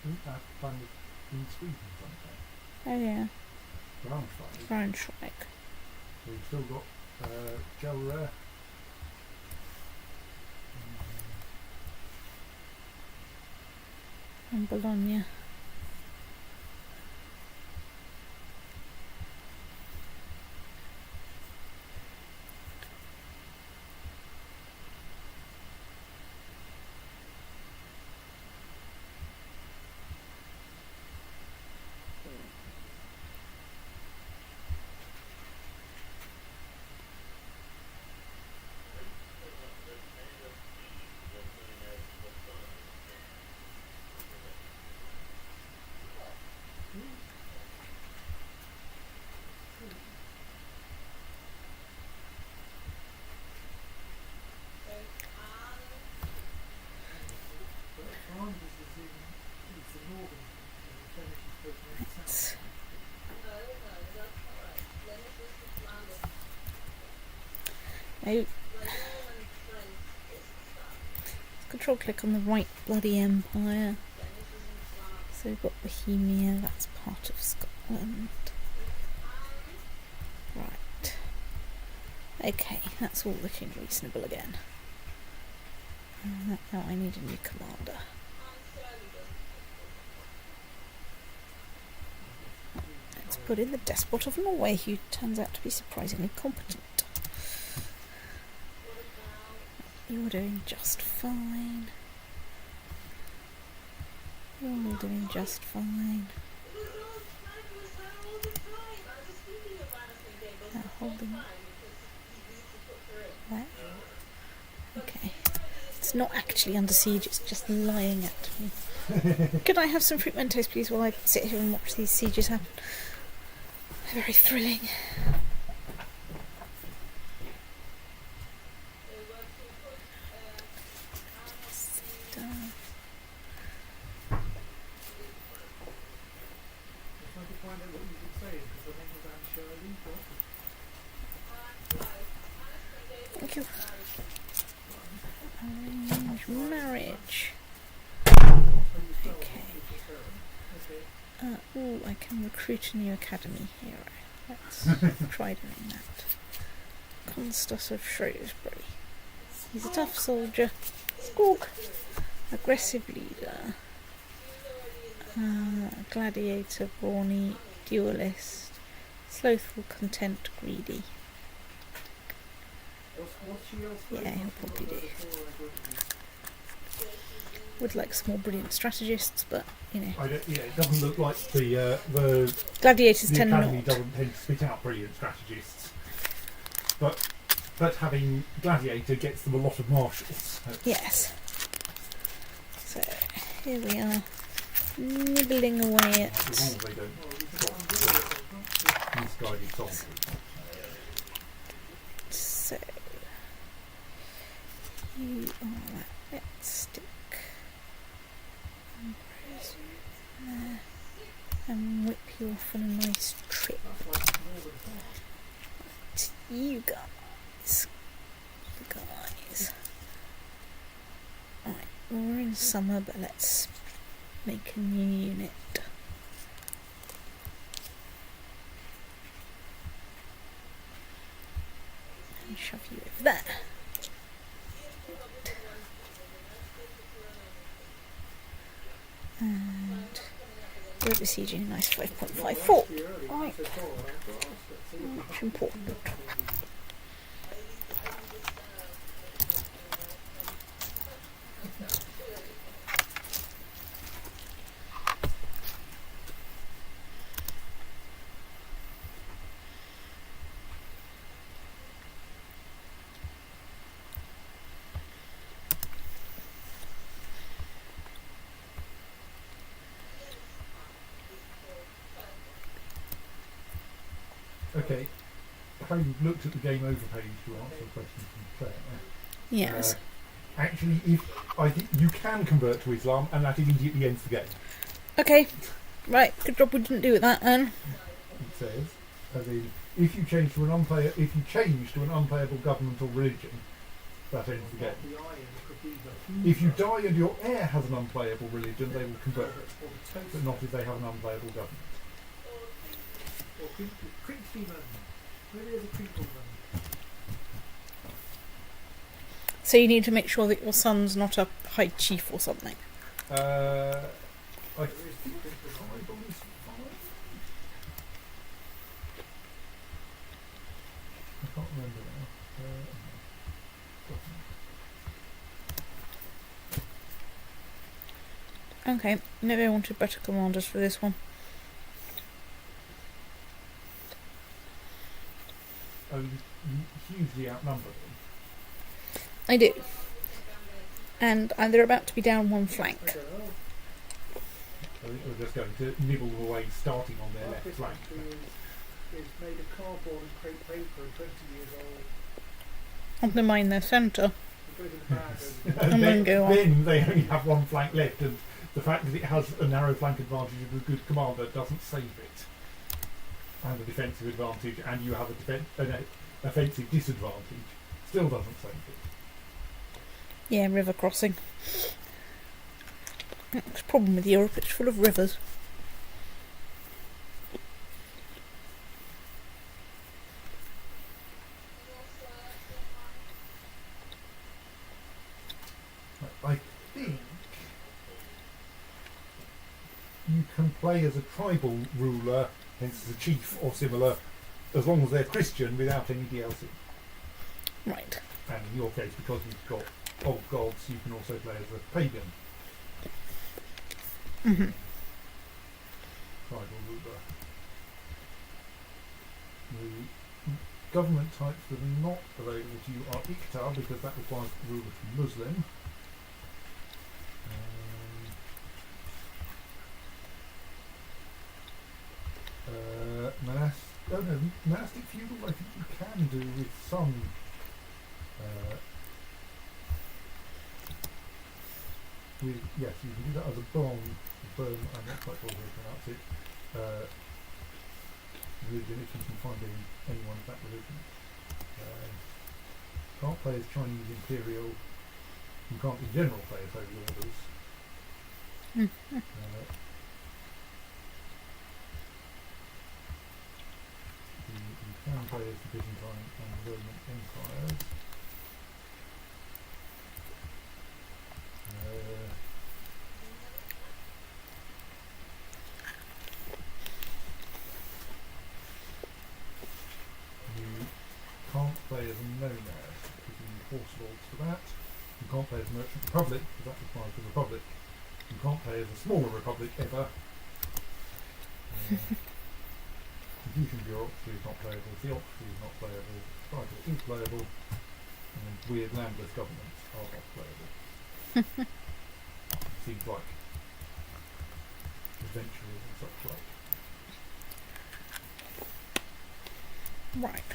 Isn't that kind of in Sweden somewhere? Oh yeah. Braunschweig. Braunschweig. So you've still got Gelre. And Bologna. No. Control click on the right bloody empire. So we've got Bohemia, that's part of Scotland. Right. Okay, that's all looking reasonable again. Now I need a new commander. Let's put in the Despot of Norway, who turns out to be surprisingly competent. You're doing just fine. You're all doing just fine. Holding that. Okay. It's not actually under siege, it's just lying at me. Could I have some fruit Mentos, please, while I sit here and watch these sieges happen? They're very thrilling. Thank you. Arrange marriage. Okay. Oh, I can recruit a new academy hero. Let's try doing that. Constas of Shrewsbury. He's a tough soldier. Squawk. Aggressive leader. Gladiator, brawny, duelist. Slothful, content, greedy. Yeah, he'll probably do. Would like some more brilliant strategists, but you know. It doesn't look like the Gladiators the tend academy not. doesn't tend to spit out brilliant strategists, but having Gladiator gets them a lot of marshals. Yes. So here we are, nibbling away at. As long as they don't stop misguided soldiers. So you are that. Let's stick there and whip you off on a nice trip. Right, you guys. Right, we're in summer, but let's make a new unit. And shove you over there. And we're besieging a nice 5.5 fort. Right. Much important. Okay, having looked at the game over page to answer a question from Claire. Yes. Actually, I think you can convert to Islam, and that immediately ends the game. Okay. Right. Good job we didn't do that then. It says, as in, if you change to an unplayable government or religion, that ends the game. If you die and your heir has an unplayable religion, they will convert, but not if they have an unplayable government. So you need to make sure that your son's not a high chief or something. I think tribal is fine. I can't remember now. Okay. Maybe I wanted better commanders for this one. Oh, you hugely outnumber them. I do. And they're about to be down one flank. So we're just going to nibble away, starting on their left flank. It's made of cardboard and crepe paper and 20 years old. Undermine their centre. It goes in the bag. And then go on. Then they only have one flank left, and the fact that it has a narrow flank advantage of a good commander doesn't save it. And a defensive advantage, and you have an offensive disadvantage. Still doesn't save it. Yeah, river crossing. That's the problem with Europe, it's full of rivers. I think you can play as a tribal ruler, hence as a chief or similar, as long as they're Christian without any DLC. Right. And in your case, because you've got old gods, you can also play as a pagan Mm-hmm. tribal ruler. The government types that are not available to you are Iqtar, because that requires the ruler to be Muslim. Monastic feudal, I think you can do with some. Yes, you can do that as a bone. I'm not quite sure how to pronounce it. Religion, if you can find anyone of that religion. Can't play as Chinese Imperial. You can't in general play as Holy Orders. You can play as the Byzantine and Roman empires. You can't play as a nomad because you need horse lords for that. You can't play as a merchant republic because that requires the republic. You can't play as a smaller republic ever. Confucian bureaucracy is not playable, theocracy is not playable, title is playable, and weird landless governments are not playable. Seems like adventurers and such like. Right.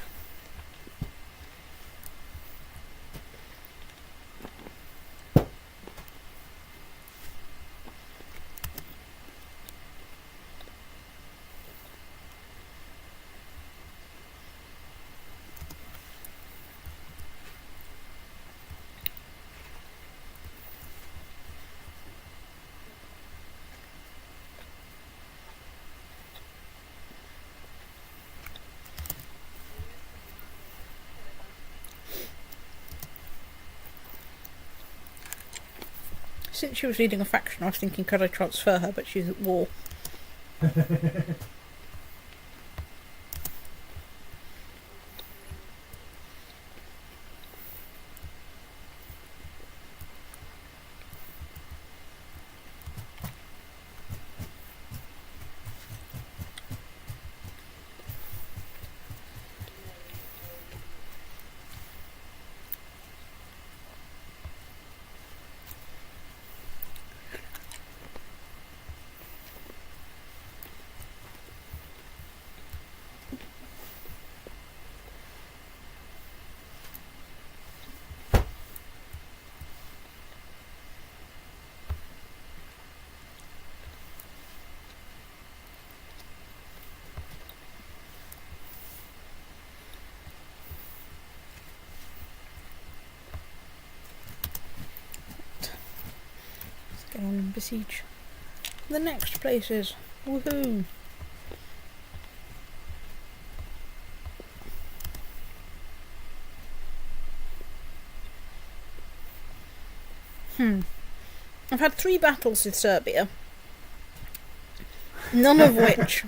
Since she was leading a faction, I was thinking, could I transfer her, but she's at war. Get on and besiege the next places. Woohoo! I've had 3 battles with Serbia, none of which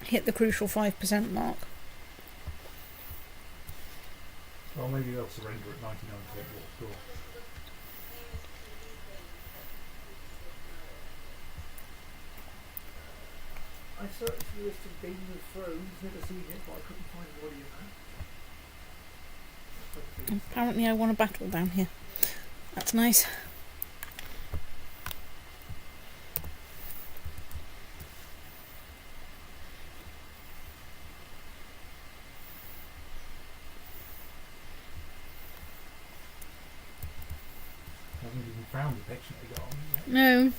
hit the crucial 5% mark. Well, maybe they'll surrender at 99% war score. I searched the list of Game of Thrones, never seen it, but I couldn't find anybody in that. Apparently I won a battle down here. That's nice. Haven't even found the section they got on yet. No.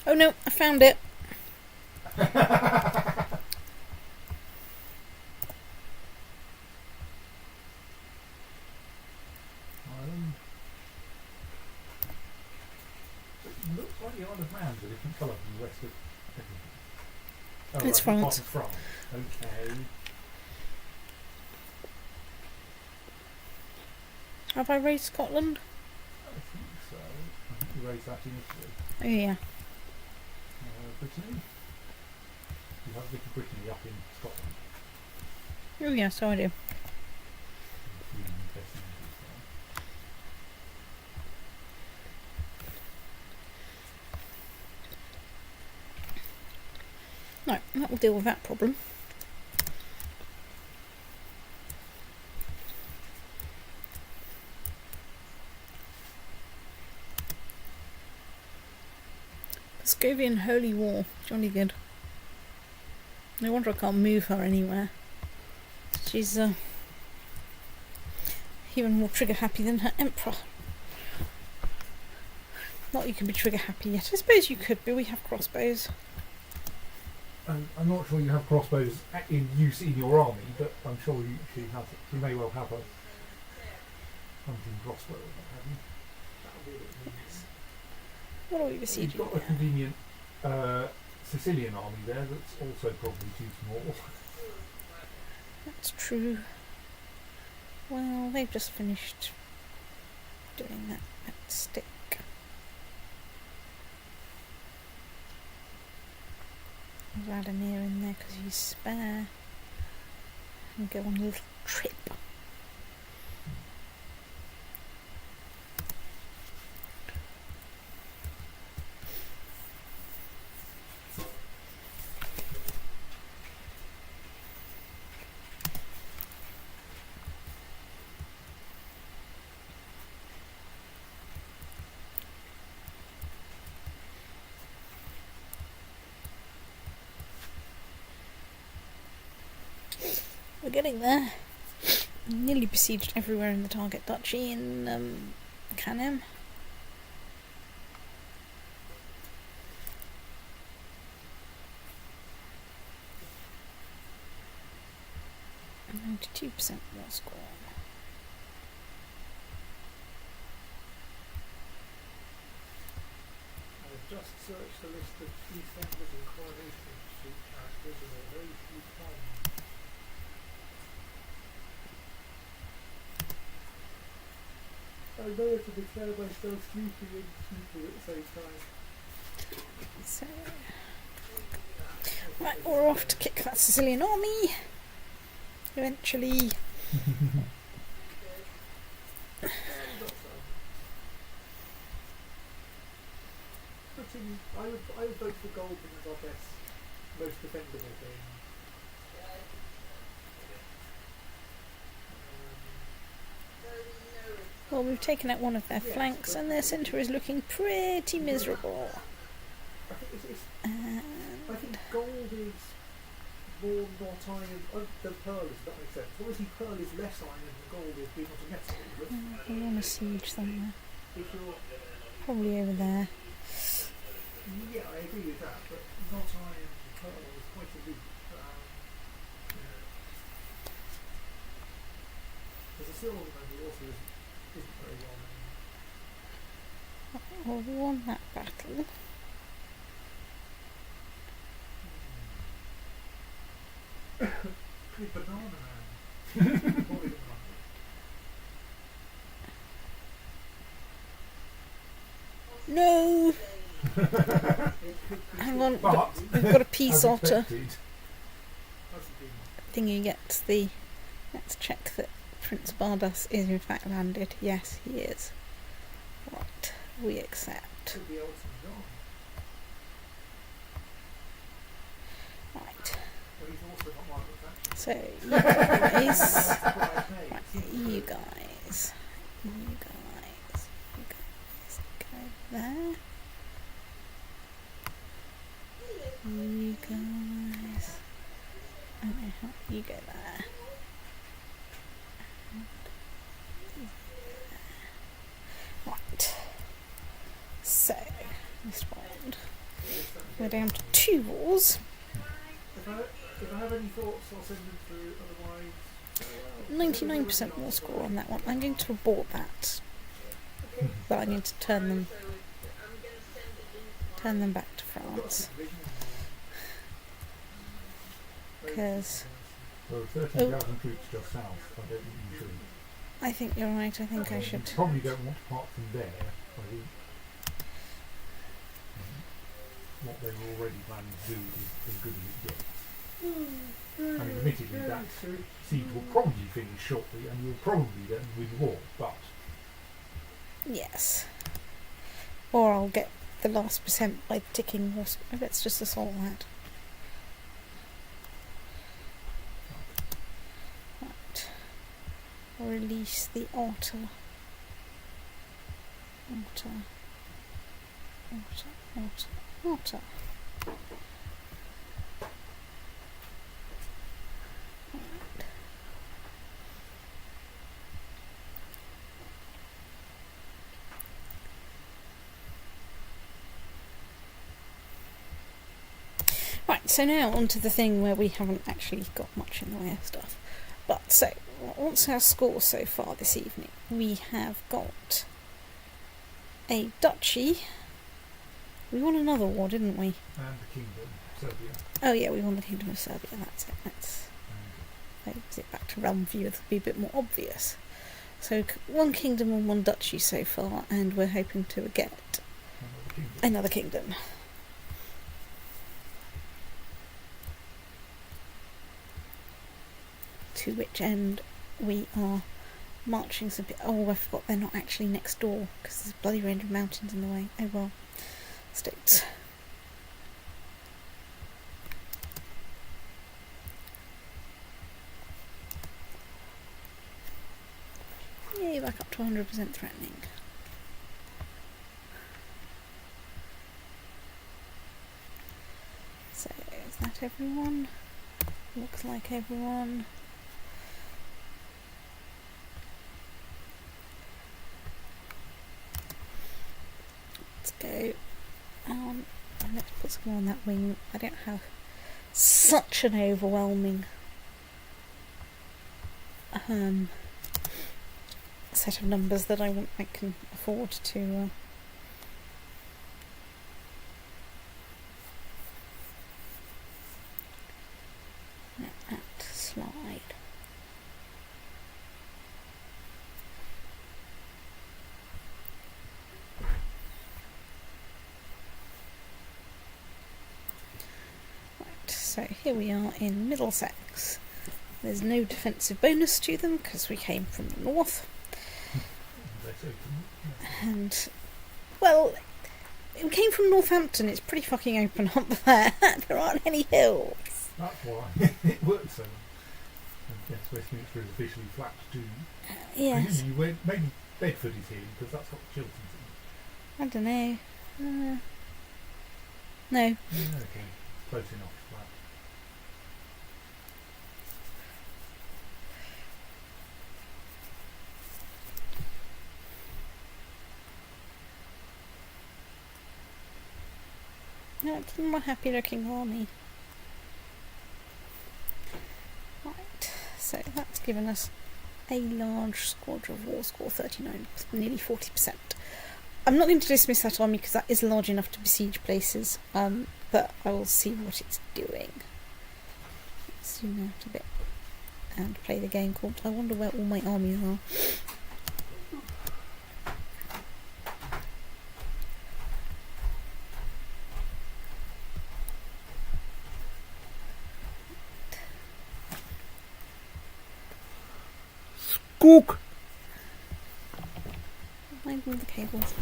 Oh no, I found it. It looks like the Isle of Man's a different colour from the rest of everything. Oh, It's right, France. part of France. Okay. Have I raised Scotland? I think so. I think you raised that initially. Oh yeah. Brittany? You have Little Brittany up in Scotland. Oh yeah, so I do. Right, that will deal with that problem. Muscovian Holy War, jolly good. No wonder I can't move her anywhere. She's even more trigger happy than her emperor. Not you can be trigger happy yet. I suppose you could be. We have crossbows. I'm not sure you have crossbows in use in your army, but I'm sure she has it. She may well have a hunting crossbow or what have you. That'll be a bit means. What are we besieging? You've got a convenient Sicilian army there that's also probably too small. That's true. Well, they've just finished doing that stick. Vladimir in there because he's spare. And go on a little trip. We're getting there. Nearly besieged everywhere in the target duchy in Canem. .92% more score. I've just searched the list of EastEnders and Coronation Street characters and there are very few common. I know to declare myself sleepy and sleepy at the same time. So, right, we're off to kick that Sicilian army. Eventually. I would vote for Golden as our best, most defendable thing. Well, we've taken out one of their flanks and their centre is looking pretty miserable. I think Gold is more not iron than Pearl, if that makes sense. Obviously Pearl is less iron than Gold is being not a metal. We want to siege somewhere. If you're, Probably over there. yeah, I agree with that, but not iron Pearl is quite a leap. There's a silver man who also isn't very well known. Well, we won that battle. Good banana man. Probably the one. No! Hang on, we've got a peace otter thingy gets the... Let's check that Prince Bardas is in fact landed. Yes, he is. Right, we accept. Could be Elton John. Right, But he's also not Margaret Thatcher. so you guys... Right, Right, you guys go there. You guys, you go there. Right. So, respond. We're down to 2 wars. If I have any thoughts, I'll send them through. Otherwise, 99% war score on that one. I'm going to abort that. But I'm going to turn them back to France. Because Well, 13,000 troops just south. I don't think you should. I think you're right. I think I should. You probably don't want to part from there. I think what they were already planning to do is as good as it gets. I mean, admittedly, that siege will probably finish shortly, and you'll probably then win the war. But Yes. Or I'll get the last percent by ticking horse. Let's just assault that. Right. Release the otter. Otter. Right, so now on to the thing where we haven't actually got much in the way of stuff. But so, what's our score so far this evening? We have got a duchy. We won another war, didn't we? and the kingdom, Serbia. Oh yeah, we won the Kingdom of Serbia, that's it. Let's it back to realm view, it'll be a bit more obvious. So 1 kingdom and 1 duchy so far, and we're hoping to get another kingdom. To which end we are marching some bit. Oh, I forgot they're not actually next door because there's a bloody range of mountains in the way. Oh well, states. Yay, back up to 100% threatening. So, is that everyone? Looks like everyone. Let's go on. And let's put some more on that wing. I don't have such an overwhelming set of numbers that I can afford to let that slide. Right, so here we are in Middlesex. There's no defensive bonus to them because we came from the north. And, well, it came from Northampton, it's pretty fucking open up there. There aren't any hills. That's why it works so well. Yes, Westminster is officially flat too. Yes. Maybe Bedford is here because that's got Chilton's in. I don't know. No. Yeah, okay, close enough. Flat. No, it's a more happy looking army. Right, so that's given us a large squadron of war score, 39, nearly 40%. I'm not going to dismiss that army because that is large enough to besiege places, but I will see what it's doing. Let's zoom out a bit and play the game called I wonder where all my armies are. Cook! Mind all the cables.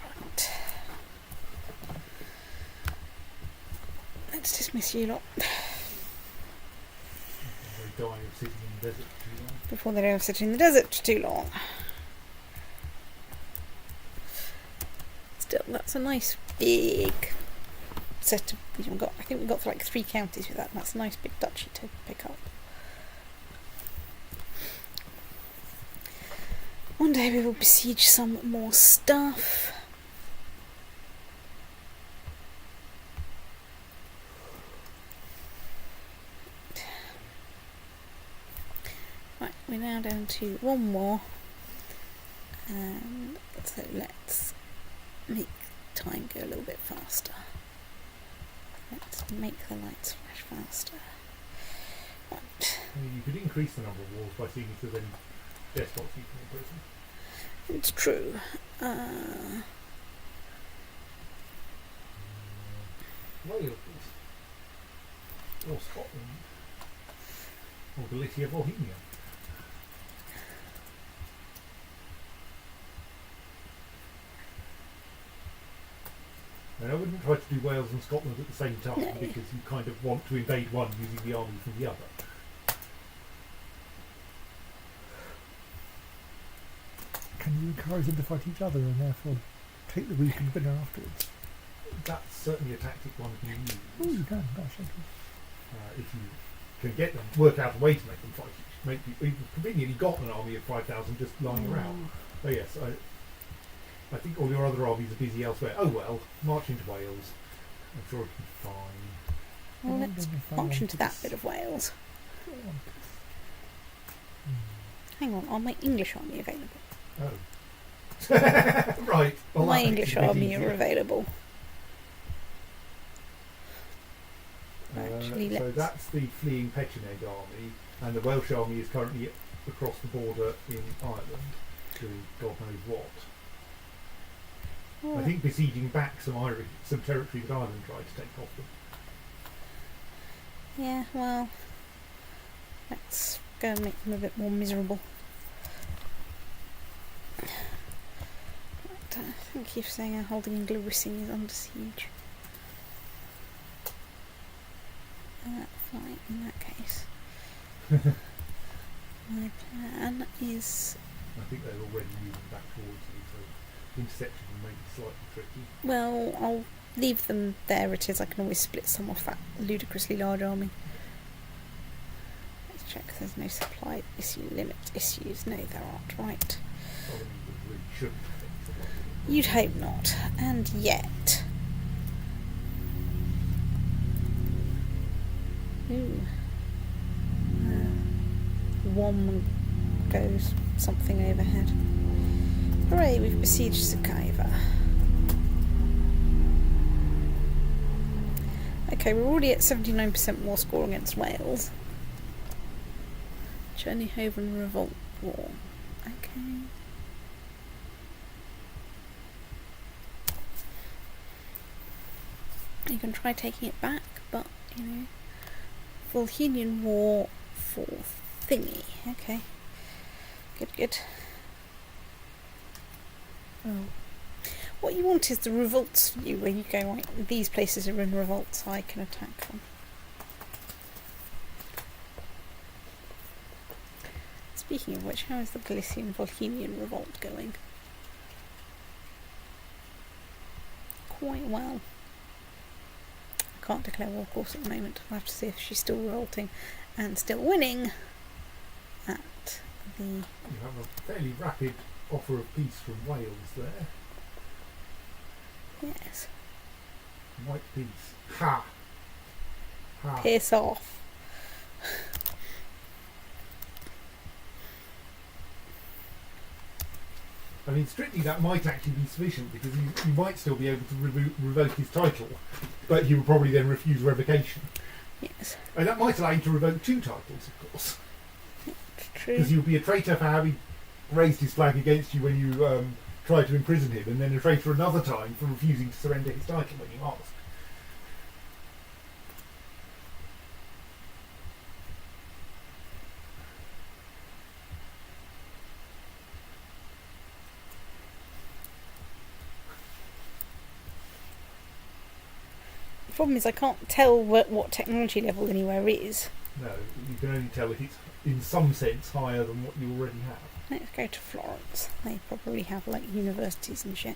Right. Let's dismiss you lot They die of sitting in the desert too long. before they don't sit in the desert too long. Still, that's a nice big set of. I think we've got like 3 counties with that. And that's a nice big duchy to pick up. One day we will besiege some more stuff. Right, we're now down to 1 more. And so let's make time go a little bit faster. Let's make the lights flash faster. Right. You could increase the number of walls by seeing if there's any despots you can imprison. It's true. Wales. Or Scotland. Or Galicia, Bohemia. And I wouldn't try to do Wales and Scotland at the same time, No. because you kind of want to invade one using the army from the other. Can you encourage them to fight each other and therefore take the weak and winner afterwards? That's certainly a tactic one can use. Oh, you can. Gosh, okay. If you can get them, work out a way to make them fight you've conveniently got an army of 5,000 just lying around. So yes, I think all your other armies are busy elsewhere. Oh well, march into Wales. I'm sure it'll be fine. Well, let's march into that bit of Wales. Hang on, are my English army available? Oh. Right. Well, My that makes English it a bit army easier. are available. Actually, So let's. that's the fleeing Pecheneg army, and the Welsh army is currently across the border in Ireland, doing God knows what. Oh, I think besieging back some territory that Ireland tried to take off them. yeah, well, let's go and make them a bit more miserable. Right, thank you for saying our holding in Glarissing is under siege. Fine, in that case. My plan is, I think they're already moving back towards you, so interception may be slightly tricky. well, I'll leave them there it is. I can always split some off that ludicrously large army. Let's check there's no supply issue limit issues. No, there aren't, right. Solomon really shouldn't think so much of it. You'd hope not. And yet. Ooh. One goes something overhead. Hooray, we've besieged Sakaiva. Okay, we're already at 79% war score against Wales. Chernihoven Revolt War. Okay. You can try taking it back, but, you know, Volhynian War for thingy. Okay. Good. Oh. What you want is the revolts view, where you go, right, these places are in revolt, so I can attack them. Speaking of which, how is the Galician Volhynian revolt going? Quite well. I can't declare war, of course, at the moment. I'll have to see if she's still revolting and still winning at the... You have a fairly rapid offer of peace from Wales there. Yes. White peace. Ha! Ha! Piss off. I mean, strictly that might actually be sufficient, because you might still be able to revoke his title, but he would probably then refuse revocation. Yes. And that might allow you to revoke 2 titles, of course. It's true. Because you'll be a traitor for having raised his flag against you when you tried to imprison him, and then a traitor another time for refusing to surrender his title when you asked. The problem is I can't tell what technology level anywhere is. No, you can only tell if it's in some sense higher than what you already have. Let's go to Florence. They probably have like universities and shit.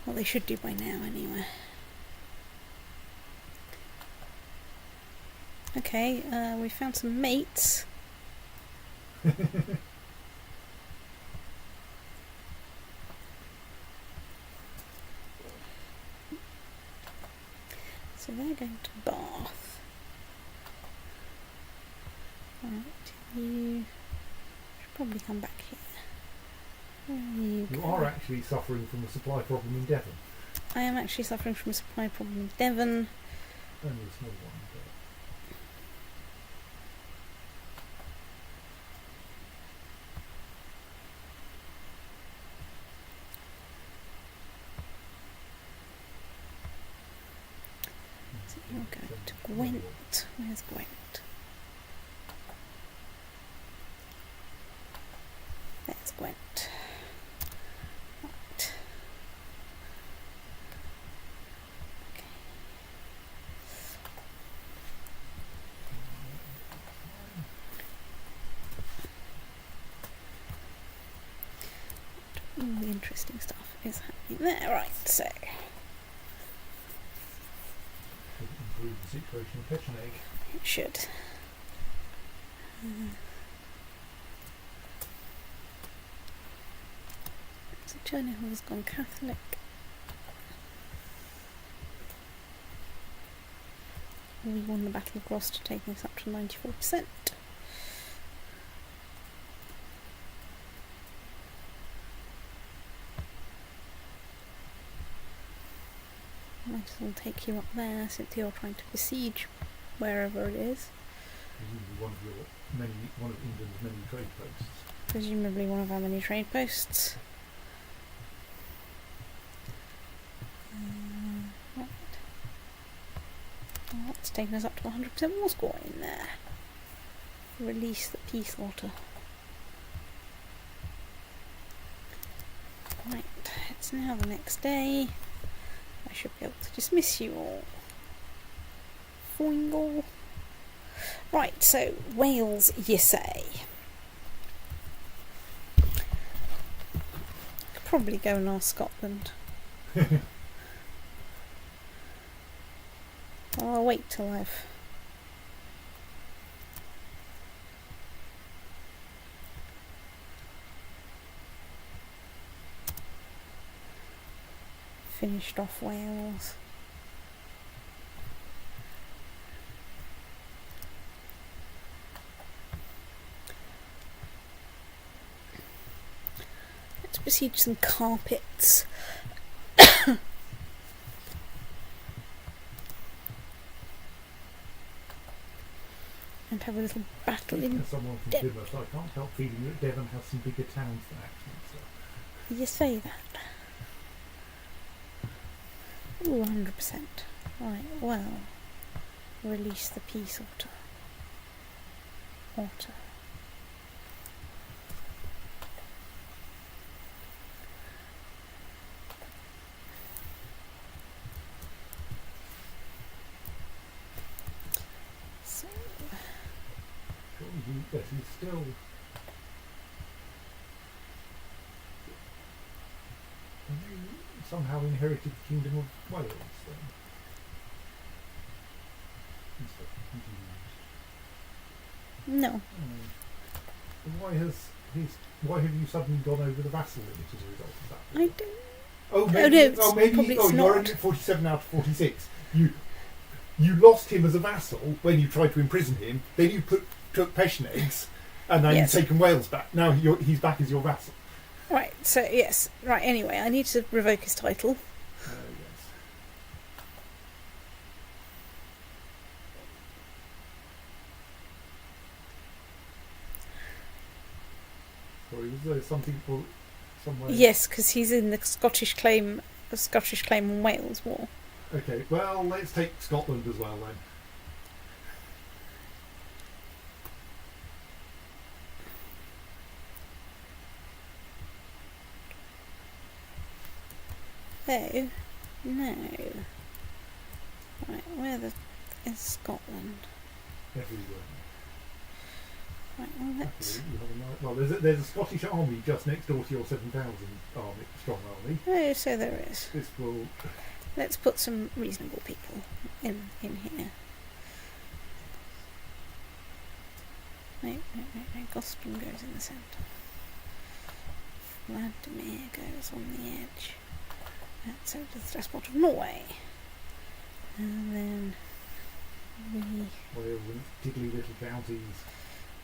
Well, they should do by now anyway. Okay, we found some mates. So they're going to Bath. Right, you should probably come back here. You are actually suffering from a supply problem in Devon. I am actually suffering from a supply problem in Devon. Only a small one, but... So you're going to Gwent. Where's Gwent? There's Gwent. Right. Okay. All the interesting stuff is happening there. Right, so improve the situation of Petchenegg. it should. So Journey has gone Catholic. We won the Battle of Gloucester, taking us up to 94%. Might as well take you up there since you're trying to besiege wherever it is. Presumably one of England's many trade posts. Presumably one of our many trade posts. Right. Well, that's taken us up to 100% war score in there. Release the peace water. Right, it's now the next day. I should be able to dismiss you all. Foingle. Right, so Wales, you say. Could probably go and ask Scotland. I'll wait till I've finished off Wales. Let's besiege some carpets. And have a little battle in As someone from Devon. Plymouth, I can't help feeling that Devon has some bigger towns than Axminster. You say that. Ooh, 100%. Right, well, release the peace otter. Otter. So, Yes, he's still... somehow inherited the Kingdom of Wales then. He's so confused. no. Why have you suddenly gone over the vassal limit as a result of that? I don't. Oh, maybe, probably it's you're not. only at 47 out of 46. You lost him as a vassal when you tried to imprison him. Then you took Pechenegs, and now Yes. you've taken Wales back. Now he's back as your vassal. Right, so yes. Right, anyway, I need to revoke his title. Yes. Sorry, was there something for somewhere? Yes, because he's in the Scottish claim on Wales war. Okay, well, let's take Scotland as well then. Oh, no. Right, where is Scotland? Everywhere. Right, well, let's... Well, there's a Scottish army just next door to your 7,000 strong army. Oh, so there is. This will... Let's put some reasonable people in here. No. Gospin goes in the centre. Vladimir goes on the edge. And so does the despot of Norway. And then Well, tiddly little counties.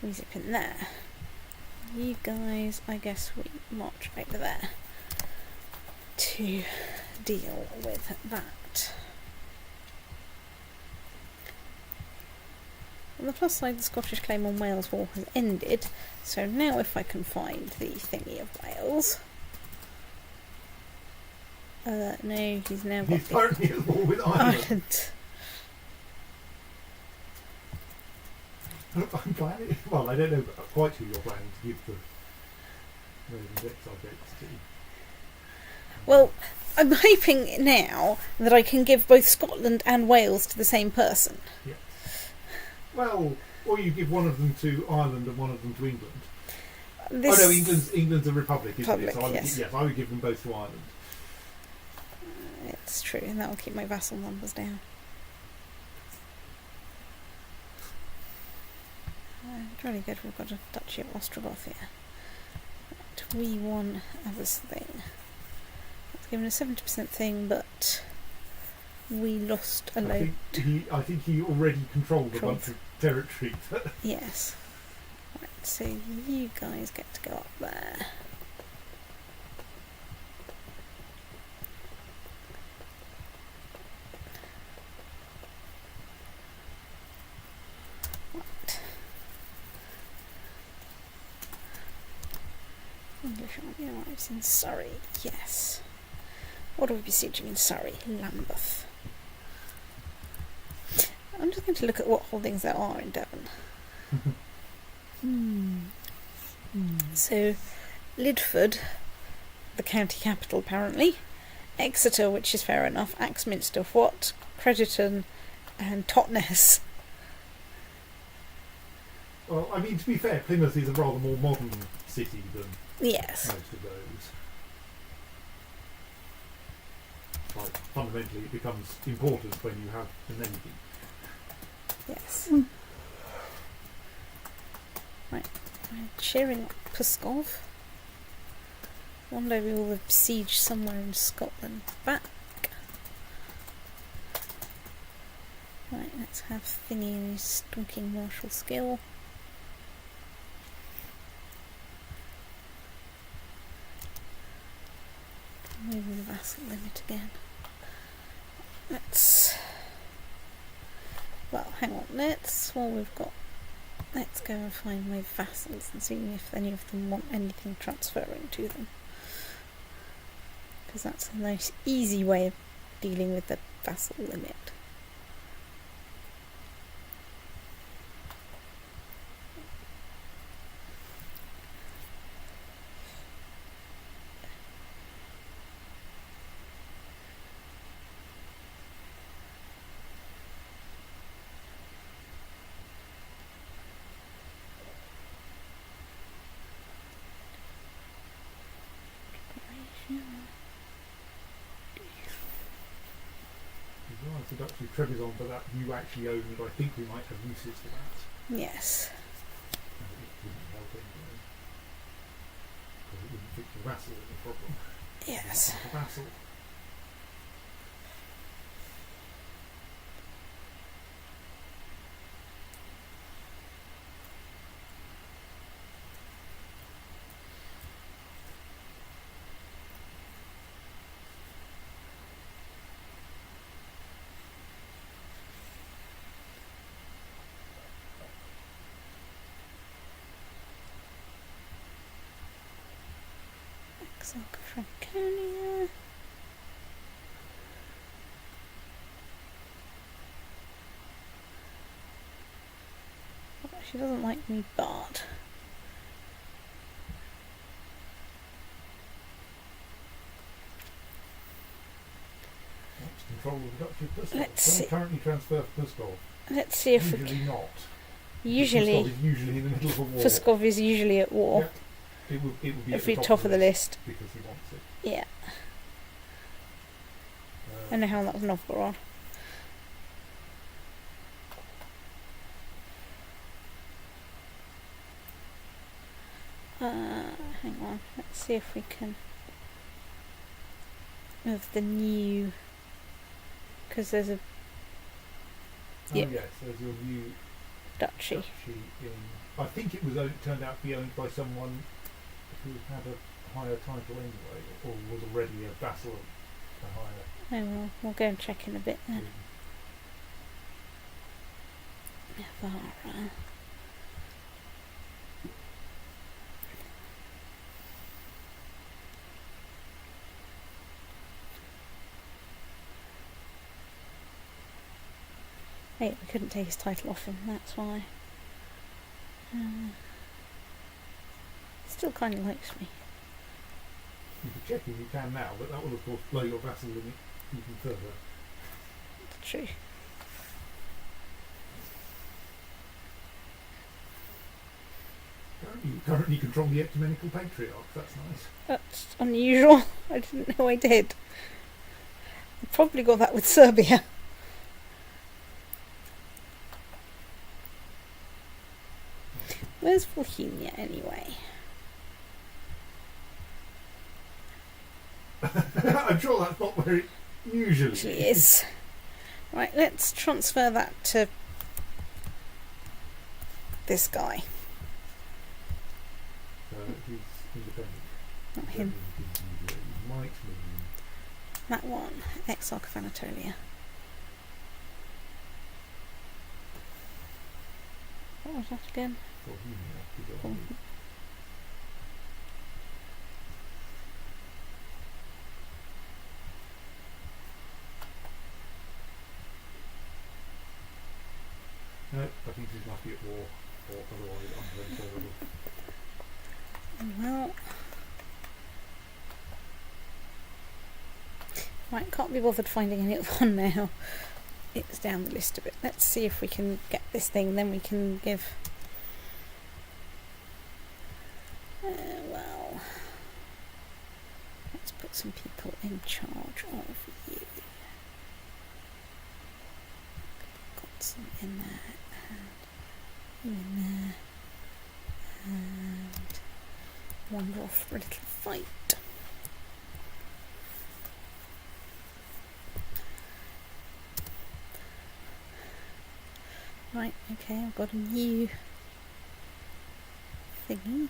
we zip in there. You guys, I guess we march over there to deal with that. On the plus side, the Scottish claim on Wales War has ended, so now if I can find the thingy of Wales... no, he's now got He's currently at war with Ireland. Ireland. I'm planning. Well, I don't know quite who you're planning to give the Raven's subjects to. Well, I'm hoping now that I can give both Scotland and Wales to the same person. Yeah. Well, or you give one of them to Ireland and one of them to England. Oh no, England's a republic, isn't it? So I would give them both to Ireland. It's true, and that will keep my vassal numbers down. Really good, we've got a Duchy of Ostrogoth here. But we won this thing. It's given a 70% thing, but we lost a load. I think he already controlled a bunch of territory. Yes. Right, so you guys get to go up there. English army arrives in Surrey, yes. What are we besieging in Surrey? Lambeth. I'm just going to look at what holdings there are in Devon. So, Lidford, the county capital apparently, Exeter, which is fair enough, Axminster, What, Crediton, and Totnes. Well, I mean, to be fair, Plymouth is a rather more modern city than yes. most of those. Like, fundamentally, it becomes important when you have a navy. Yes. Right, I'm cheering up Pskov. One day we will have besieged somewhere in Scotland back. Right, let's have Thingy and his stalking martial skill. Moving the vassal limit again. Well, hang on, let's go and find my vassals and see if any of them want anything transferring to them. Because that's a nice easy way of dealing with the vassal limit. The Duchy of Trebizond, but that you actually own, and I think we might have uses for that. Yes. And it wouldn't help anyway. Because it wouldn't fix your vassal in the problem. Yes. It's not a vassal. Franconia. She doesn't like me, but Control of the Duchy of Pskov. Let's see. Currently transfer for Pskov. Let's see if Usually not. Usually, Pskov is usually in the middle of a war. Pskov is usually at war. Yep. It would be If at we're the top of the list. because he wants it. Yeah. I know how that was Novgorod. Let's see if we can. Of the new. Because there's a Yep. Oh yes, there's your new duchy. I think it was turned out to be owned by someone who had a higher title anyway, or was already a vassal of a higher. Oh well, we'll go and check in a bit then. Navarra. Hey, we couldn't take his title off him, that's why. Still kind of likes me. You can check if you can now, but that will of course blow your vassal limit even further. That's true. You currently control the ecumenical patriarch, that's nice. That's unusual. I didn't know I did. I probably got that with Serbia. Where's Bohemia anyway? I'm sure that's not where it usually is. Right, let's transfer that to this guy. He's independent. Not him. Might mean That one. Exarch of Anatolia. What was that again? Bohemia. No, I think he must be at war, or otherwise untransferable. Well, right, can't be bothered finding any other one now. It's down the list a bit. Let's see if we can get this thing, then we can give. Well, let's put some people in charge of you. Got some in there, and you in there, and wander off for a little fight. Right, okay, I've got a new thingy.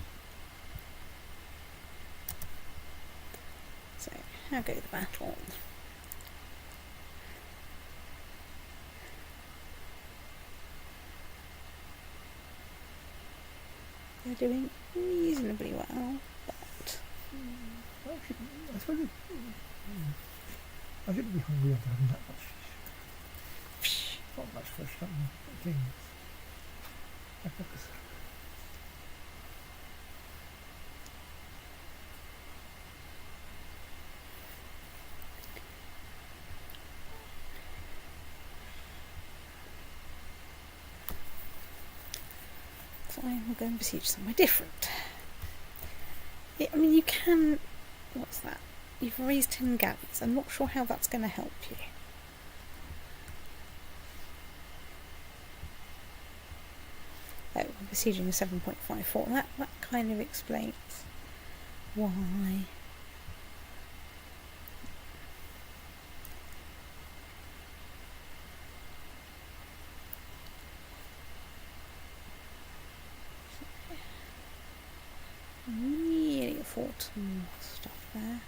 So, how go the battle? They're doing reasonably well, but I suppose I shouldn't be hungry after having that much fish. Not much fresh things. fine, we'll go and besiege somewhere different. Yeah, I mean, you can. What's that? You've raised 10 galleys. I'm not sure how that's going to help you. Oh, we're besieging a 7.54. That kind of explains why. Really afford some more stuff there.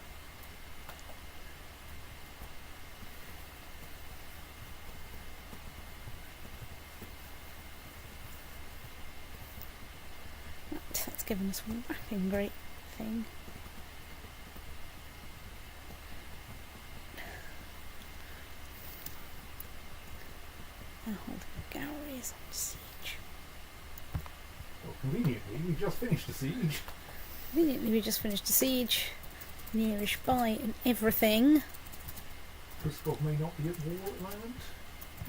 Right, that's given us one wrapping great thing. Now hold the gallery is on siege. Well, conveniently, we just finished the siege. Conveniently, we just finished a siege, nearish by and everything. Kriskov may not be at war at the moment.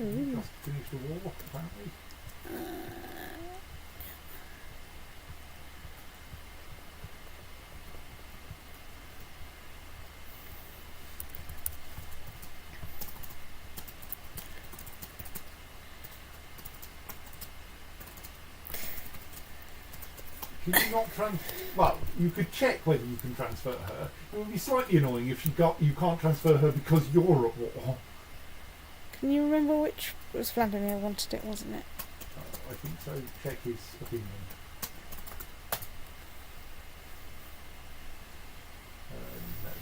Ooh. Just finished a war, apparently. Can you not well, you could check whether you can transfer her. It would be slightly annoying if you can't transfer her because you're at war. Can you remember which was Vladimir wanted it, wasn't it? I think so. Check his opinion.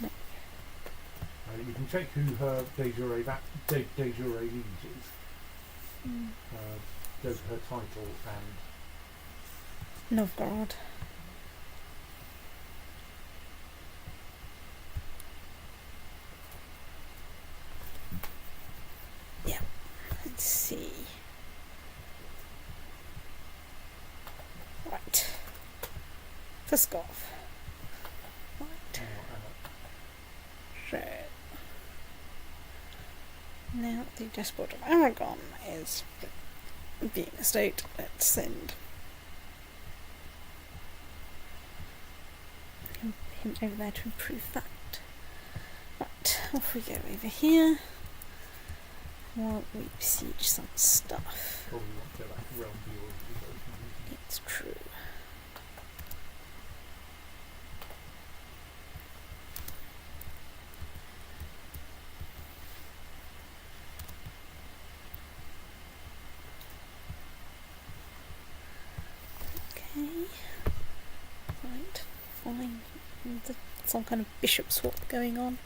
No. You can check who her de jure liege is. Go to her title and Novgorod. Yeah. Let's see. Right. Fuskov. Right. So now the despot of Aragon is being a state. Let's send him over there to improve that. Right, off we go over here. While we besiege some stuff. probably want to go back to realm view. It's true. Okay. Right, fine. Some kind of bishop swap going on.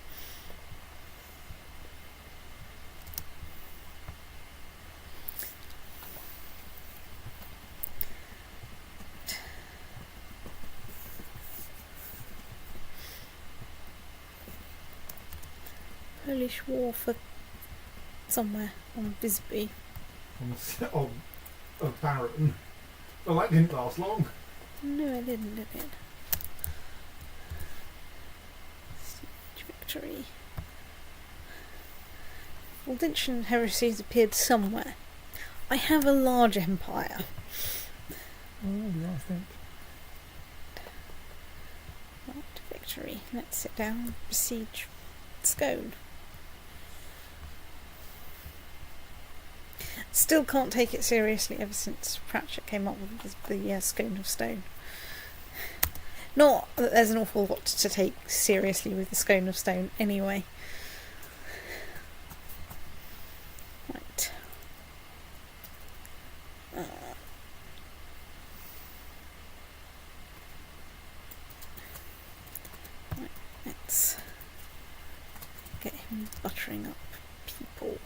Polish war for somewhere on Bisbee. On Baron. Well, that didn't last long. No, it didn't, did it? Siege victory. Valdentian heresies appeared somewhere. I have a large empire. Oh, I think. Right, victory. Let's sit down and besiege Scone. Still can't take it seriously ever since Pratchett came up with the Scone of Stone. Not that there's an awful lot to take seriously with the Scone of Stone anyway. Right. Right, let's get him buttering up people.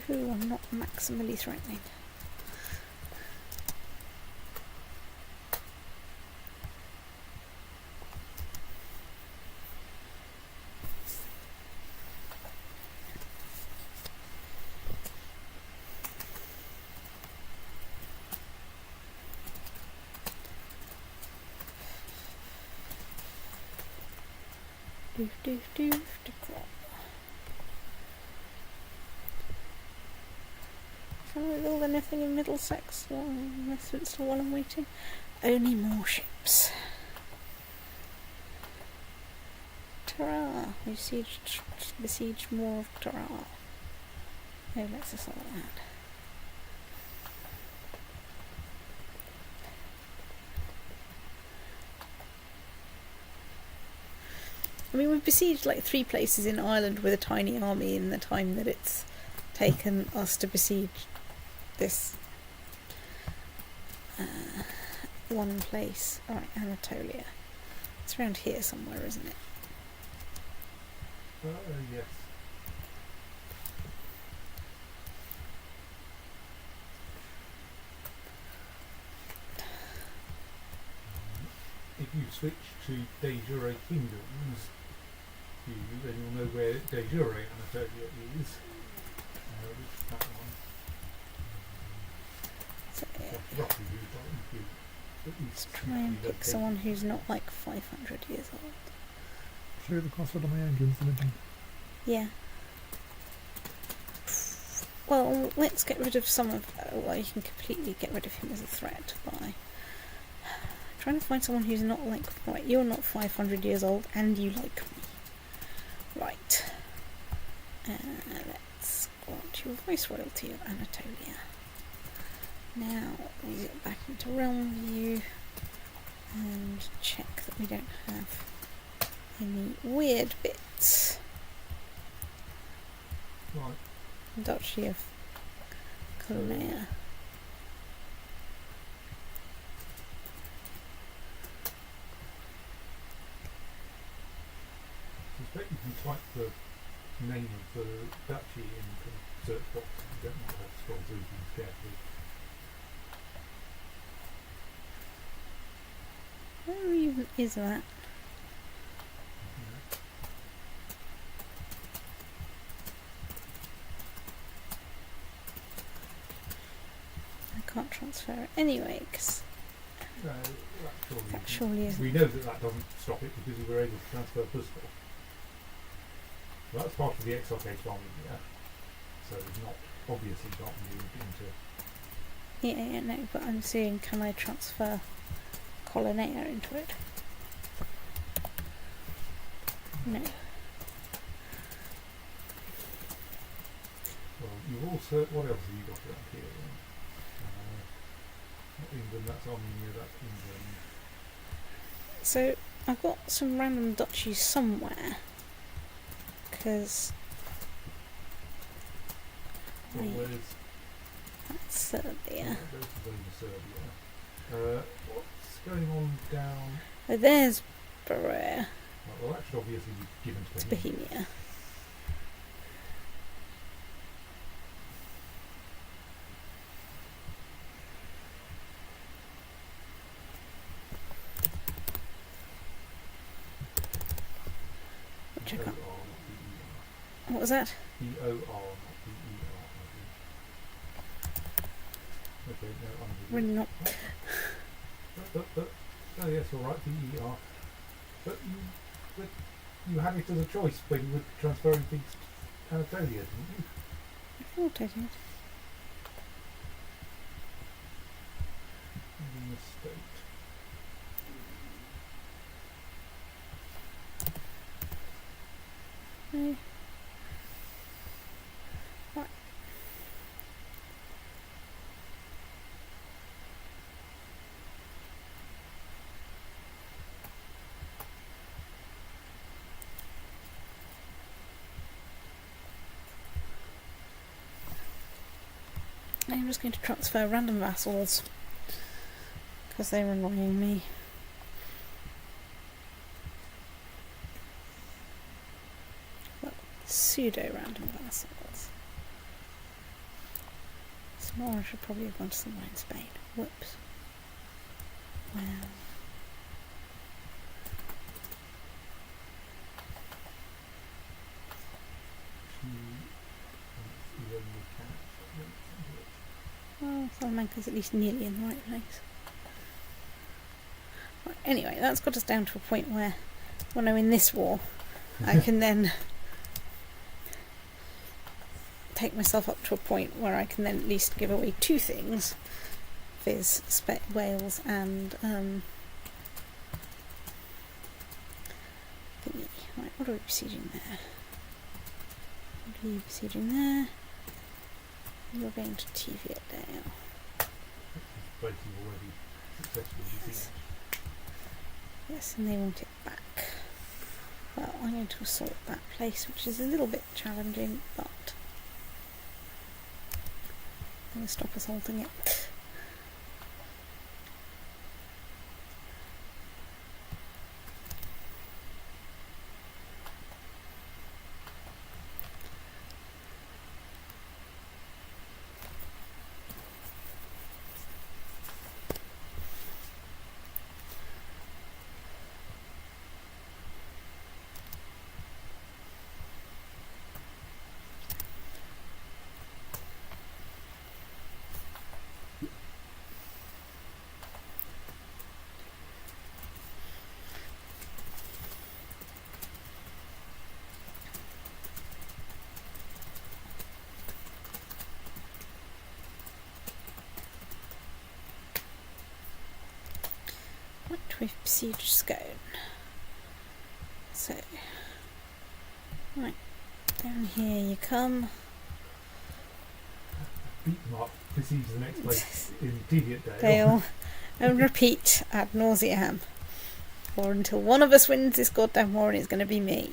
Who are not maximally threatening. Do. Shall we build anything in Middlesex or Westminster while I'm waiting? Only more ships. Tara! We besieged more of Tara. No, let's just like that. I mean, we've besieged like 3 places in Ireland with a tiny army in the time that it's taken us to besiege this one place. Alright, Anatolia. It's around here somewhere, isn't it? Yes. If you switch to de jure kingdoms view, then you'll know where de jure Anatolia is. That one. So, Roughly who's let's try and pick someone who's not like 500 years old. Show the crossword on my engines and everything. Yeah. Well, let's get rid of some of... well, you can completely get rid of him as a threat by trying to find someone who's not like, right, you're not 500 years old and you like me. Right. Let's grant you voice royalty of Anatolia. Now we get back into realm view and check that we don't have any weird bits. Right. Duchy of Colonia. I suspect you can type the name of the duchy in the search box. You don't want to have to scroll through things carefully. Where even is that? I can't transfer it anyway, because That that surely isn't. We know that doesn't stop it because we were able to transfer Bristol. Well, that's part of the XLK farming here, so it's not obviously not moved into. Yeah, no, but I'm seeing, can I transfer Colonia into it? No. Well, you've also. What else have you got around here then? Not England, that's Armenia, that's England. So I've got some random duchies somewhere, because Well, where's that's Serbia. Those are going to Serbia. What's going on down? Oh, there's Berea. Well, that should obviously be given to It's Bohemia. Bohemia. Which I can't. What was that? B-O-R, not B-E-R, I think. Okay, no, I'm Really not. But oh yes, all right, B-E-R. But you had it as a choice when you were transferring things to Anatolia, didn't you? I thought I did. In the state. No. Right. I'm just going to transfer random vassals because they're annoying me. Well, pseudo-random vassals. Tomorrow I should probably have gone to somewhere in Spain. Whoops. Well. Well, Salamanca's at least nearly in the right place. Right, anyway, that's got us down to a point where, when I'm in this war, I can then take myself up to a point where I can then at least give away two things, viz. Wales and thingy. Right, what are we besieging there? What are you besieging there? You're going to TV it down. Basically already successfully besieged. Yes, and they want it back. Well, I'm going to assault that place, which is a little bit challenging, but I'm going to stop assaulting it. we've besieged Scone. So, right, down here you come. Beat them up, besiege the next place in Deviant Dale. Dale, and repeat ad nauseam. Or until one of us wins this goddamn war, and it's going to be me.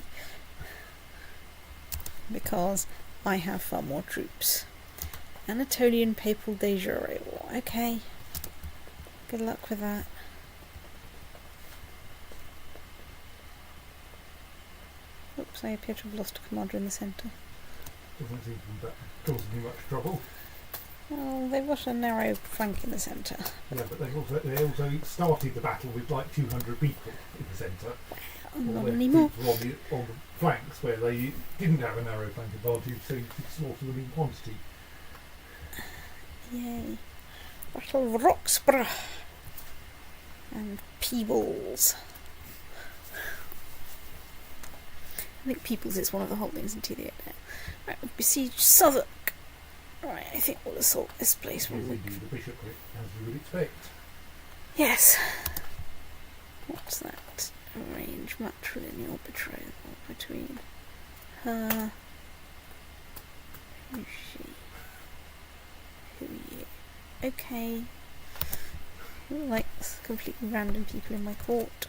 Because I have far more troops. Anatolian Papal de jure war. Okay. Good luck with that. Oops, I appear to have lost a commander in the centre. Doesn't seem to be causing you much trouble. Well, they've got a narrow flank in the centre. Yeah, but they also started the battle with like 200 people in the centre. Not All their anymore. troops were on the flanks where they didn't have a narrow flank advantage, so you could slaughter them in quantity. Yay. Battle of Roxburgh. And Peebles. I think Peebles is one of the holdings in Deviant Dale. Right, we've besieged Southwark. Right, I think we'll assault this place. Here we do the bishopric, as you would expect. Yes. What's that? Arrange matrilineal betrothal between her. Who's she? Who are you? Okay. Like completely random people in my court.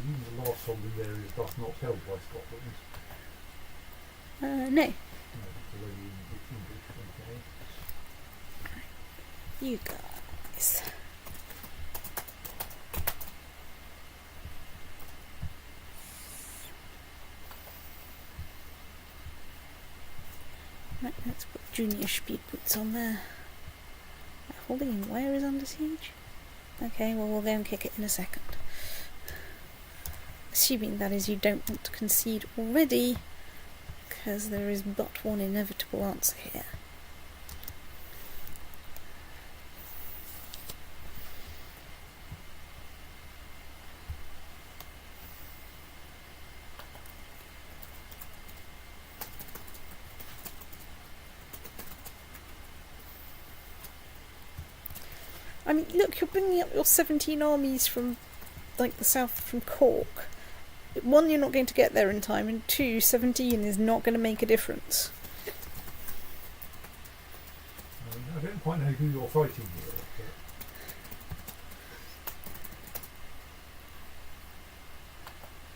The last holding there is thus not held by Scotland. No. No, it's already in English, okay. You guys. Right, let's put junior speed boots on there. Holding in where is under siege? Okay, well we'll go and kick it in a second. Assuming that is you don't want to concede already, because there is but one inevitable answer here. I mean, look, you're bringing up your 17 armies from, like, the south from Cork. One, you're not going to get there in time, and two, 17 is not going to make a difference. I don't quite know who you're fighting here.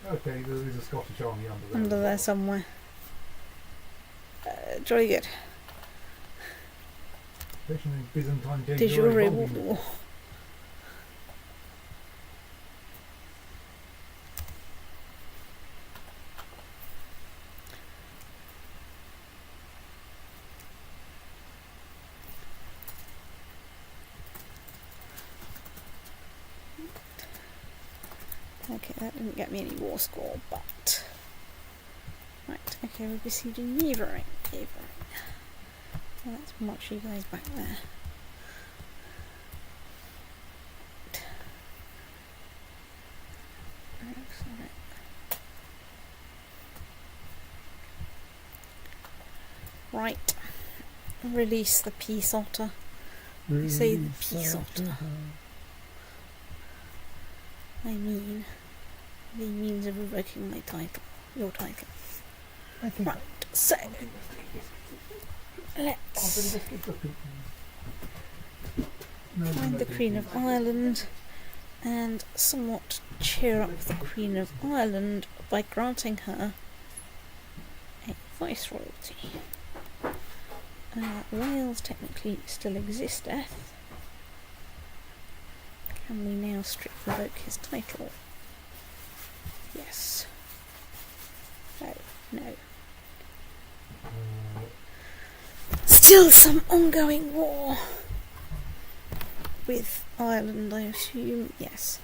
But... Okay, there is a Scottish army under there. Under there somewhere. Jolly good. Especially in Byzantine De jure holding. war. Okay, that didn't get me any war score, but... Right, okay, we're besieging Yevering. Well, let's march you guys back there. Excellent. Right, release the peace otter. You say the peace otter. I mean, the means of revoking my title, your title. I think Right, so let's find the Queen of Ireland and somewhat cheer up the Queen of Ireland by granting her a viceroyalty. Wales technically still existeth. Can we now strictly revoke his title? Yes. No. Still some ongoing war with Ireland, I assume. Yes.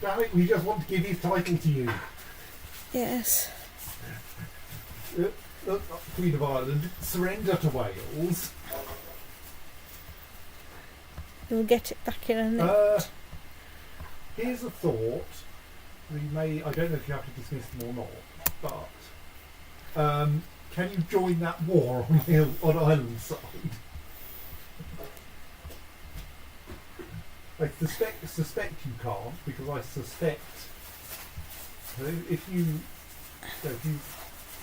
Damn it, we just want to give his title to you. Yes. Queen of Ireland, surrender to Wales. We'll get it back in a minute. Here's a thought. we may. I don't know if you have to dismiss them or not, but can you join that war on Ireland's side? I suspect you can't, because I suspect if you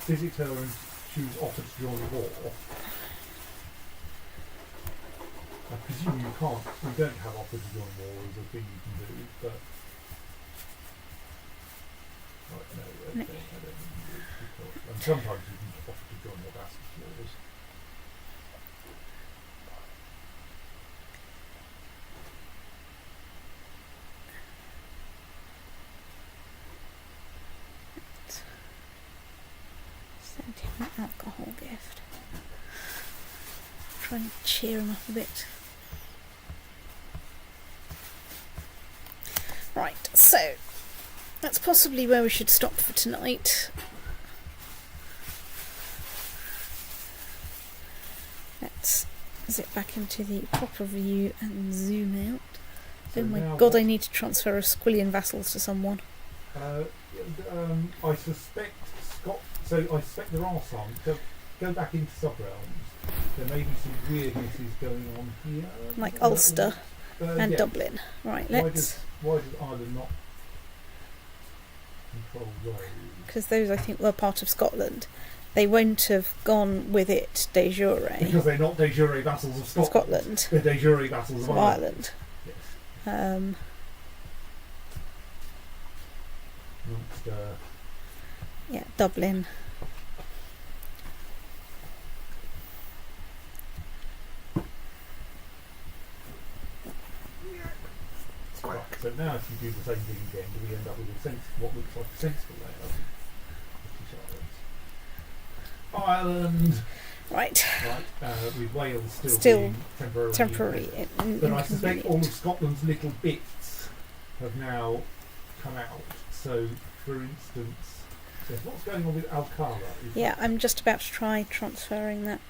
visit her and she was offered to join the war, I presume you can't. You don't have offered to join war as a thing you can do, but no, I don't think you do. And sometimes you can offer to join your vassals' wars. Send him an alcohol gift. Try and cheer him up a bit. Right, so that's possibly where we should stop for tonight. Let's zip back into the proper view and zoom out. So oh my now god, I need to transfer a squillion vassals to someone. I suspect So I suspect there are some. So go back into sub-realms. There may be some weirdnesses going on here. Like Ulster and yeah. Dublin. Right, let's... Why does Ireland not control those? Because those, I think, were part of Scotland. They won't have gone with it de jure. Because they're not de jure vassals of Scotland. They're de jure vassals of Ireland. Yes. Munster. Yeah, Dublin. Right, so now if you do the same thing again, do we end up with what looks like a sensible layout? Ireland. Right. With Wales still being temporarily. But I suspect all of Scotland's little bits have now come out. So, for instance, what's going on with Alcala? Yeah, I'm just about to try transferring that.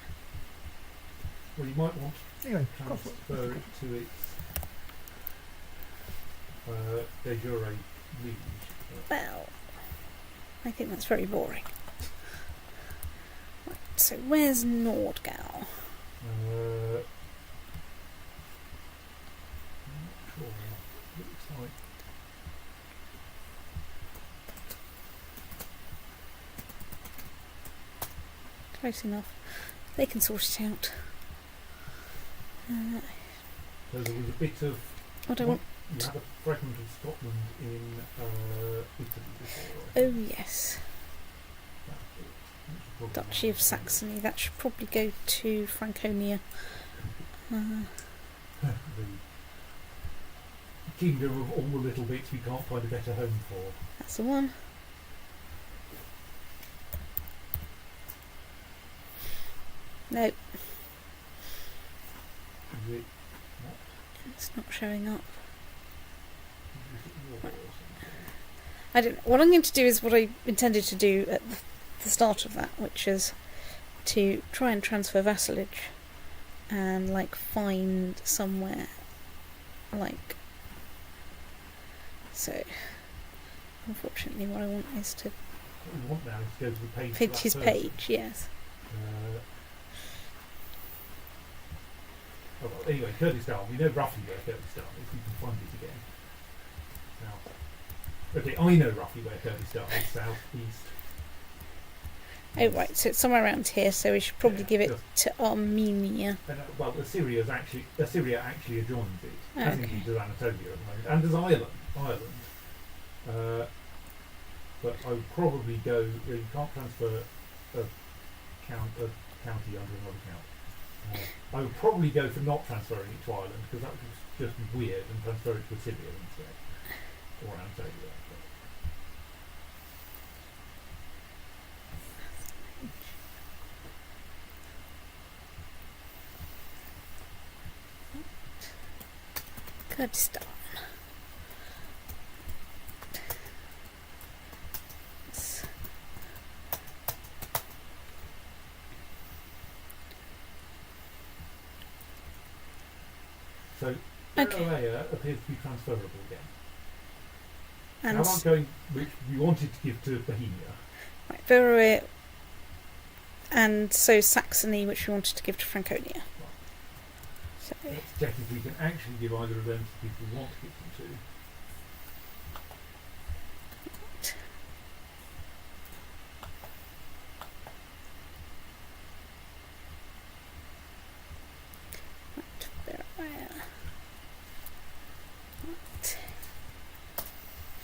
Well, you might want to transfer it to its de jure liege. Well, I think that's very boring. Right, so where's Nordgau? I'm not sure. Looks like Close enough. They can sort it out. so there was a bit of. I don't want. You had a fragment of Scotland in Italy before. Oh yes. Duchy of Saxony. That should probably go to Franconia. The kingdom of all the little bits we can't find a better home for. That's the one. No, Is it not? it's not showing up. Is it war or something? I don't know. What I'm going to do is what I intended to do at the start of that, which is to try and transfer vassalage and like find somewhere like so. Unfortunately, what I want is to What we want now is to go to the page. fit his page. Yes. Well, anyway, Kurdistan. We know roughly where Kurdistan is. We can find it again. South. Okay, I know roughly where Kurdistan is. South, east. Oh right, so it's somewhere around here. So we should probably give it to Armenia. And, well, Assyria actually adjoins it, as Okay. indeed does Anatolia at the moment, and does Ireland. But I would probably go. You can't transfer a county under another count. I would probably go for not transferring it to Ireland, because that would just be weird, and transfer it to Assyria instead, or Anatolia. Kurdistan. So Okay. Himalaya appears to be transferable again. And How about going, which we wanted to give to Bohemia? right, Veroe, and so Saxony, which we wanted to give to Franconia. So, Let's check if we can actually give either of them to people we want to give them to.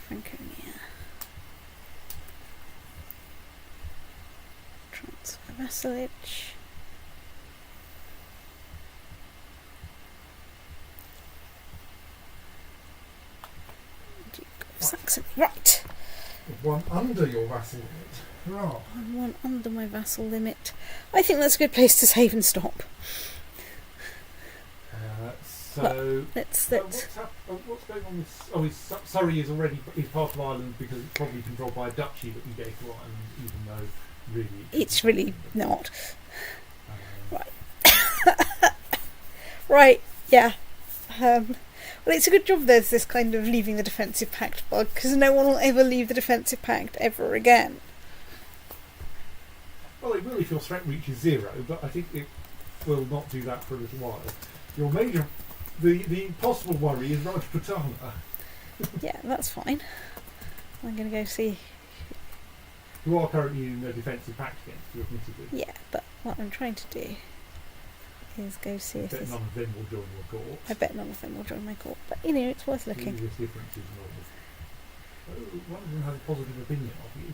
Franconia. Transfer vassalage. Duke of Saxony. Right. One under your vassal limit. Hurrah. I'm one under my vassal limit. I think that's a good place to save and stop. So Let's what's going on with? Oh, Surrey is part of Ireland because it's probably controlled by a duchy that we gave to Ireland, even though really it's really not. Right. Right. Yeah. Well, it's a good job there's this kind of leaving the defensive pact bug, because no one will ever leave the defensive pact ever again. Well, it will if your strength reaches 0, but I think it will not do that for a little while. Your major, the possible worry is Rajputana. Yeah, that's fine. I'm going to go see. You are currently in a defensive pact against you, admittedly. Yeah, but what I'm trying to do is go see if I bet there's. none of them will join your court. I bet none of them will join my court, but you know, it's worth looking. Serious differences in all. Oh, one of them has a positive opinion of you.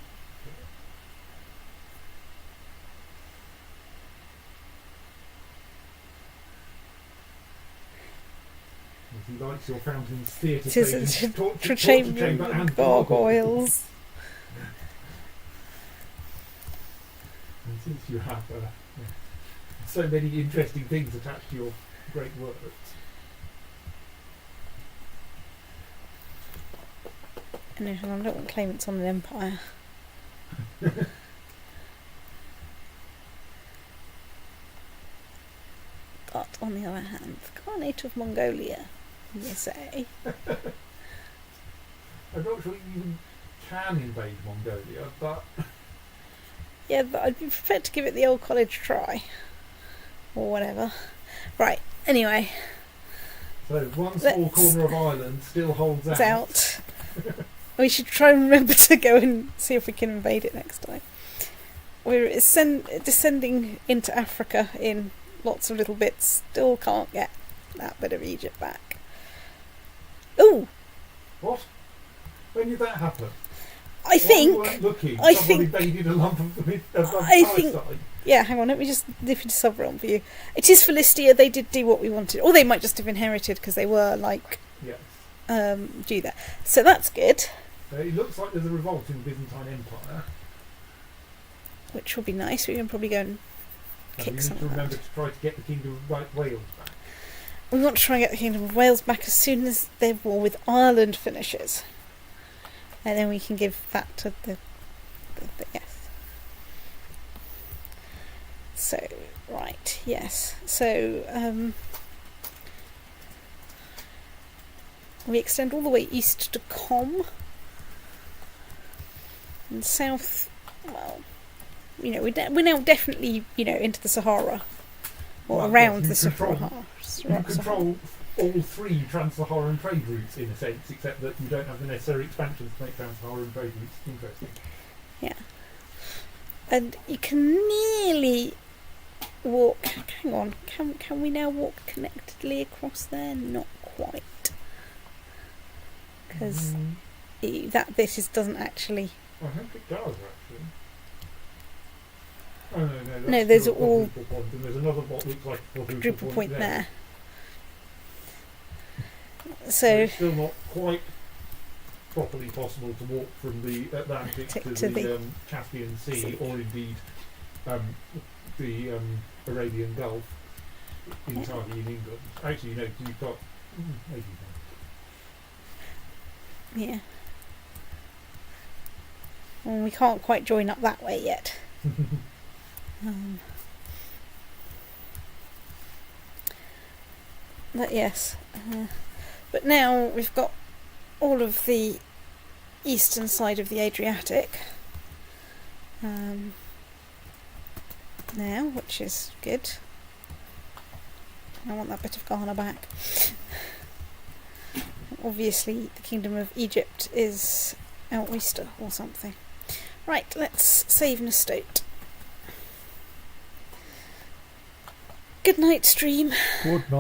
He likes your fountains, theatre stations, torture chamber and gargoyles. And since you have so many interesting things attached to your great works. And I don't want claimants on an empire. But on the other hand, the Khanate of Mongolia, USA. I'm not sure you even can invade Mongolia, but Yeah, but I'd be prepared to give it the old college try. Or whatever. Right, anyway. so one small corner of Ireland still holds It's out. out. We should try and remember to go and see if we can invade it next time. We're descending into Africa in lots of little bits. Still can't get that bit of Egypt back. Ooh! What? When did that happen? I While think... we weren't looking, I someone think- invaded a lump of I think- Palestine. Yeah, hang on, let me just dip into Sovereign view. It is Philistia, they did do what we wanted. Or they might just have inherited because they were, like, Yes. do that. So that's good. It looks like there's a revolt in the Byzantine Empire. Which will be nice. We can probably go and And we kick need some to of remember that. to try to get the Kingdom of Wales back. We want to try and get the Kingdom of Wales back as soon as their war with Ireland finishes. And then we can give that to the yes. So, right, yes. So, we extend all the way east to Com. And south, well, you know, we're now definitely, you know, into the Sahara. Or Well, around yes, the you control- Sahara. You control all 3 trans-Saharan trade routes in a sense, except that you don't have the necessary expansions to make trans-Saharan trade routes interesting. Yeah. And you can nearly walk. Hang on, can we now walk connectedly across there? Not quite. Because that bit doesn't actually. I think it does actually. Oh no, that's No, those still are a all quadruple point, and there's another what looks like a quadruple point there. But So it's still not quite properly possible to walk from the Atlantic to the Caspian Sea, or indeed the Arabian Gulf entirely in England. Actually, you know, you've got maybe not. yeah. Well, we can't quite join up that way yet. But yes. But now we've got all of the eastern side of the Adriatic now, which is good. I want that bit of Ghana back. Obviously the Kingdom of Egypt is our oyster or something. Right, let's save Nestote. Good night, stream. Good night.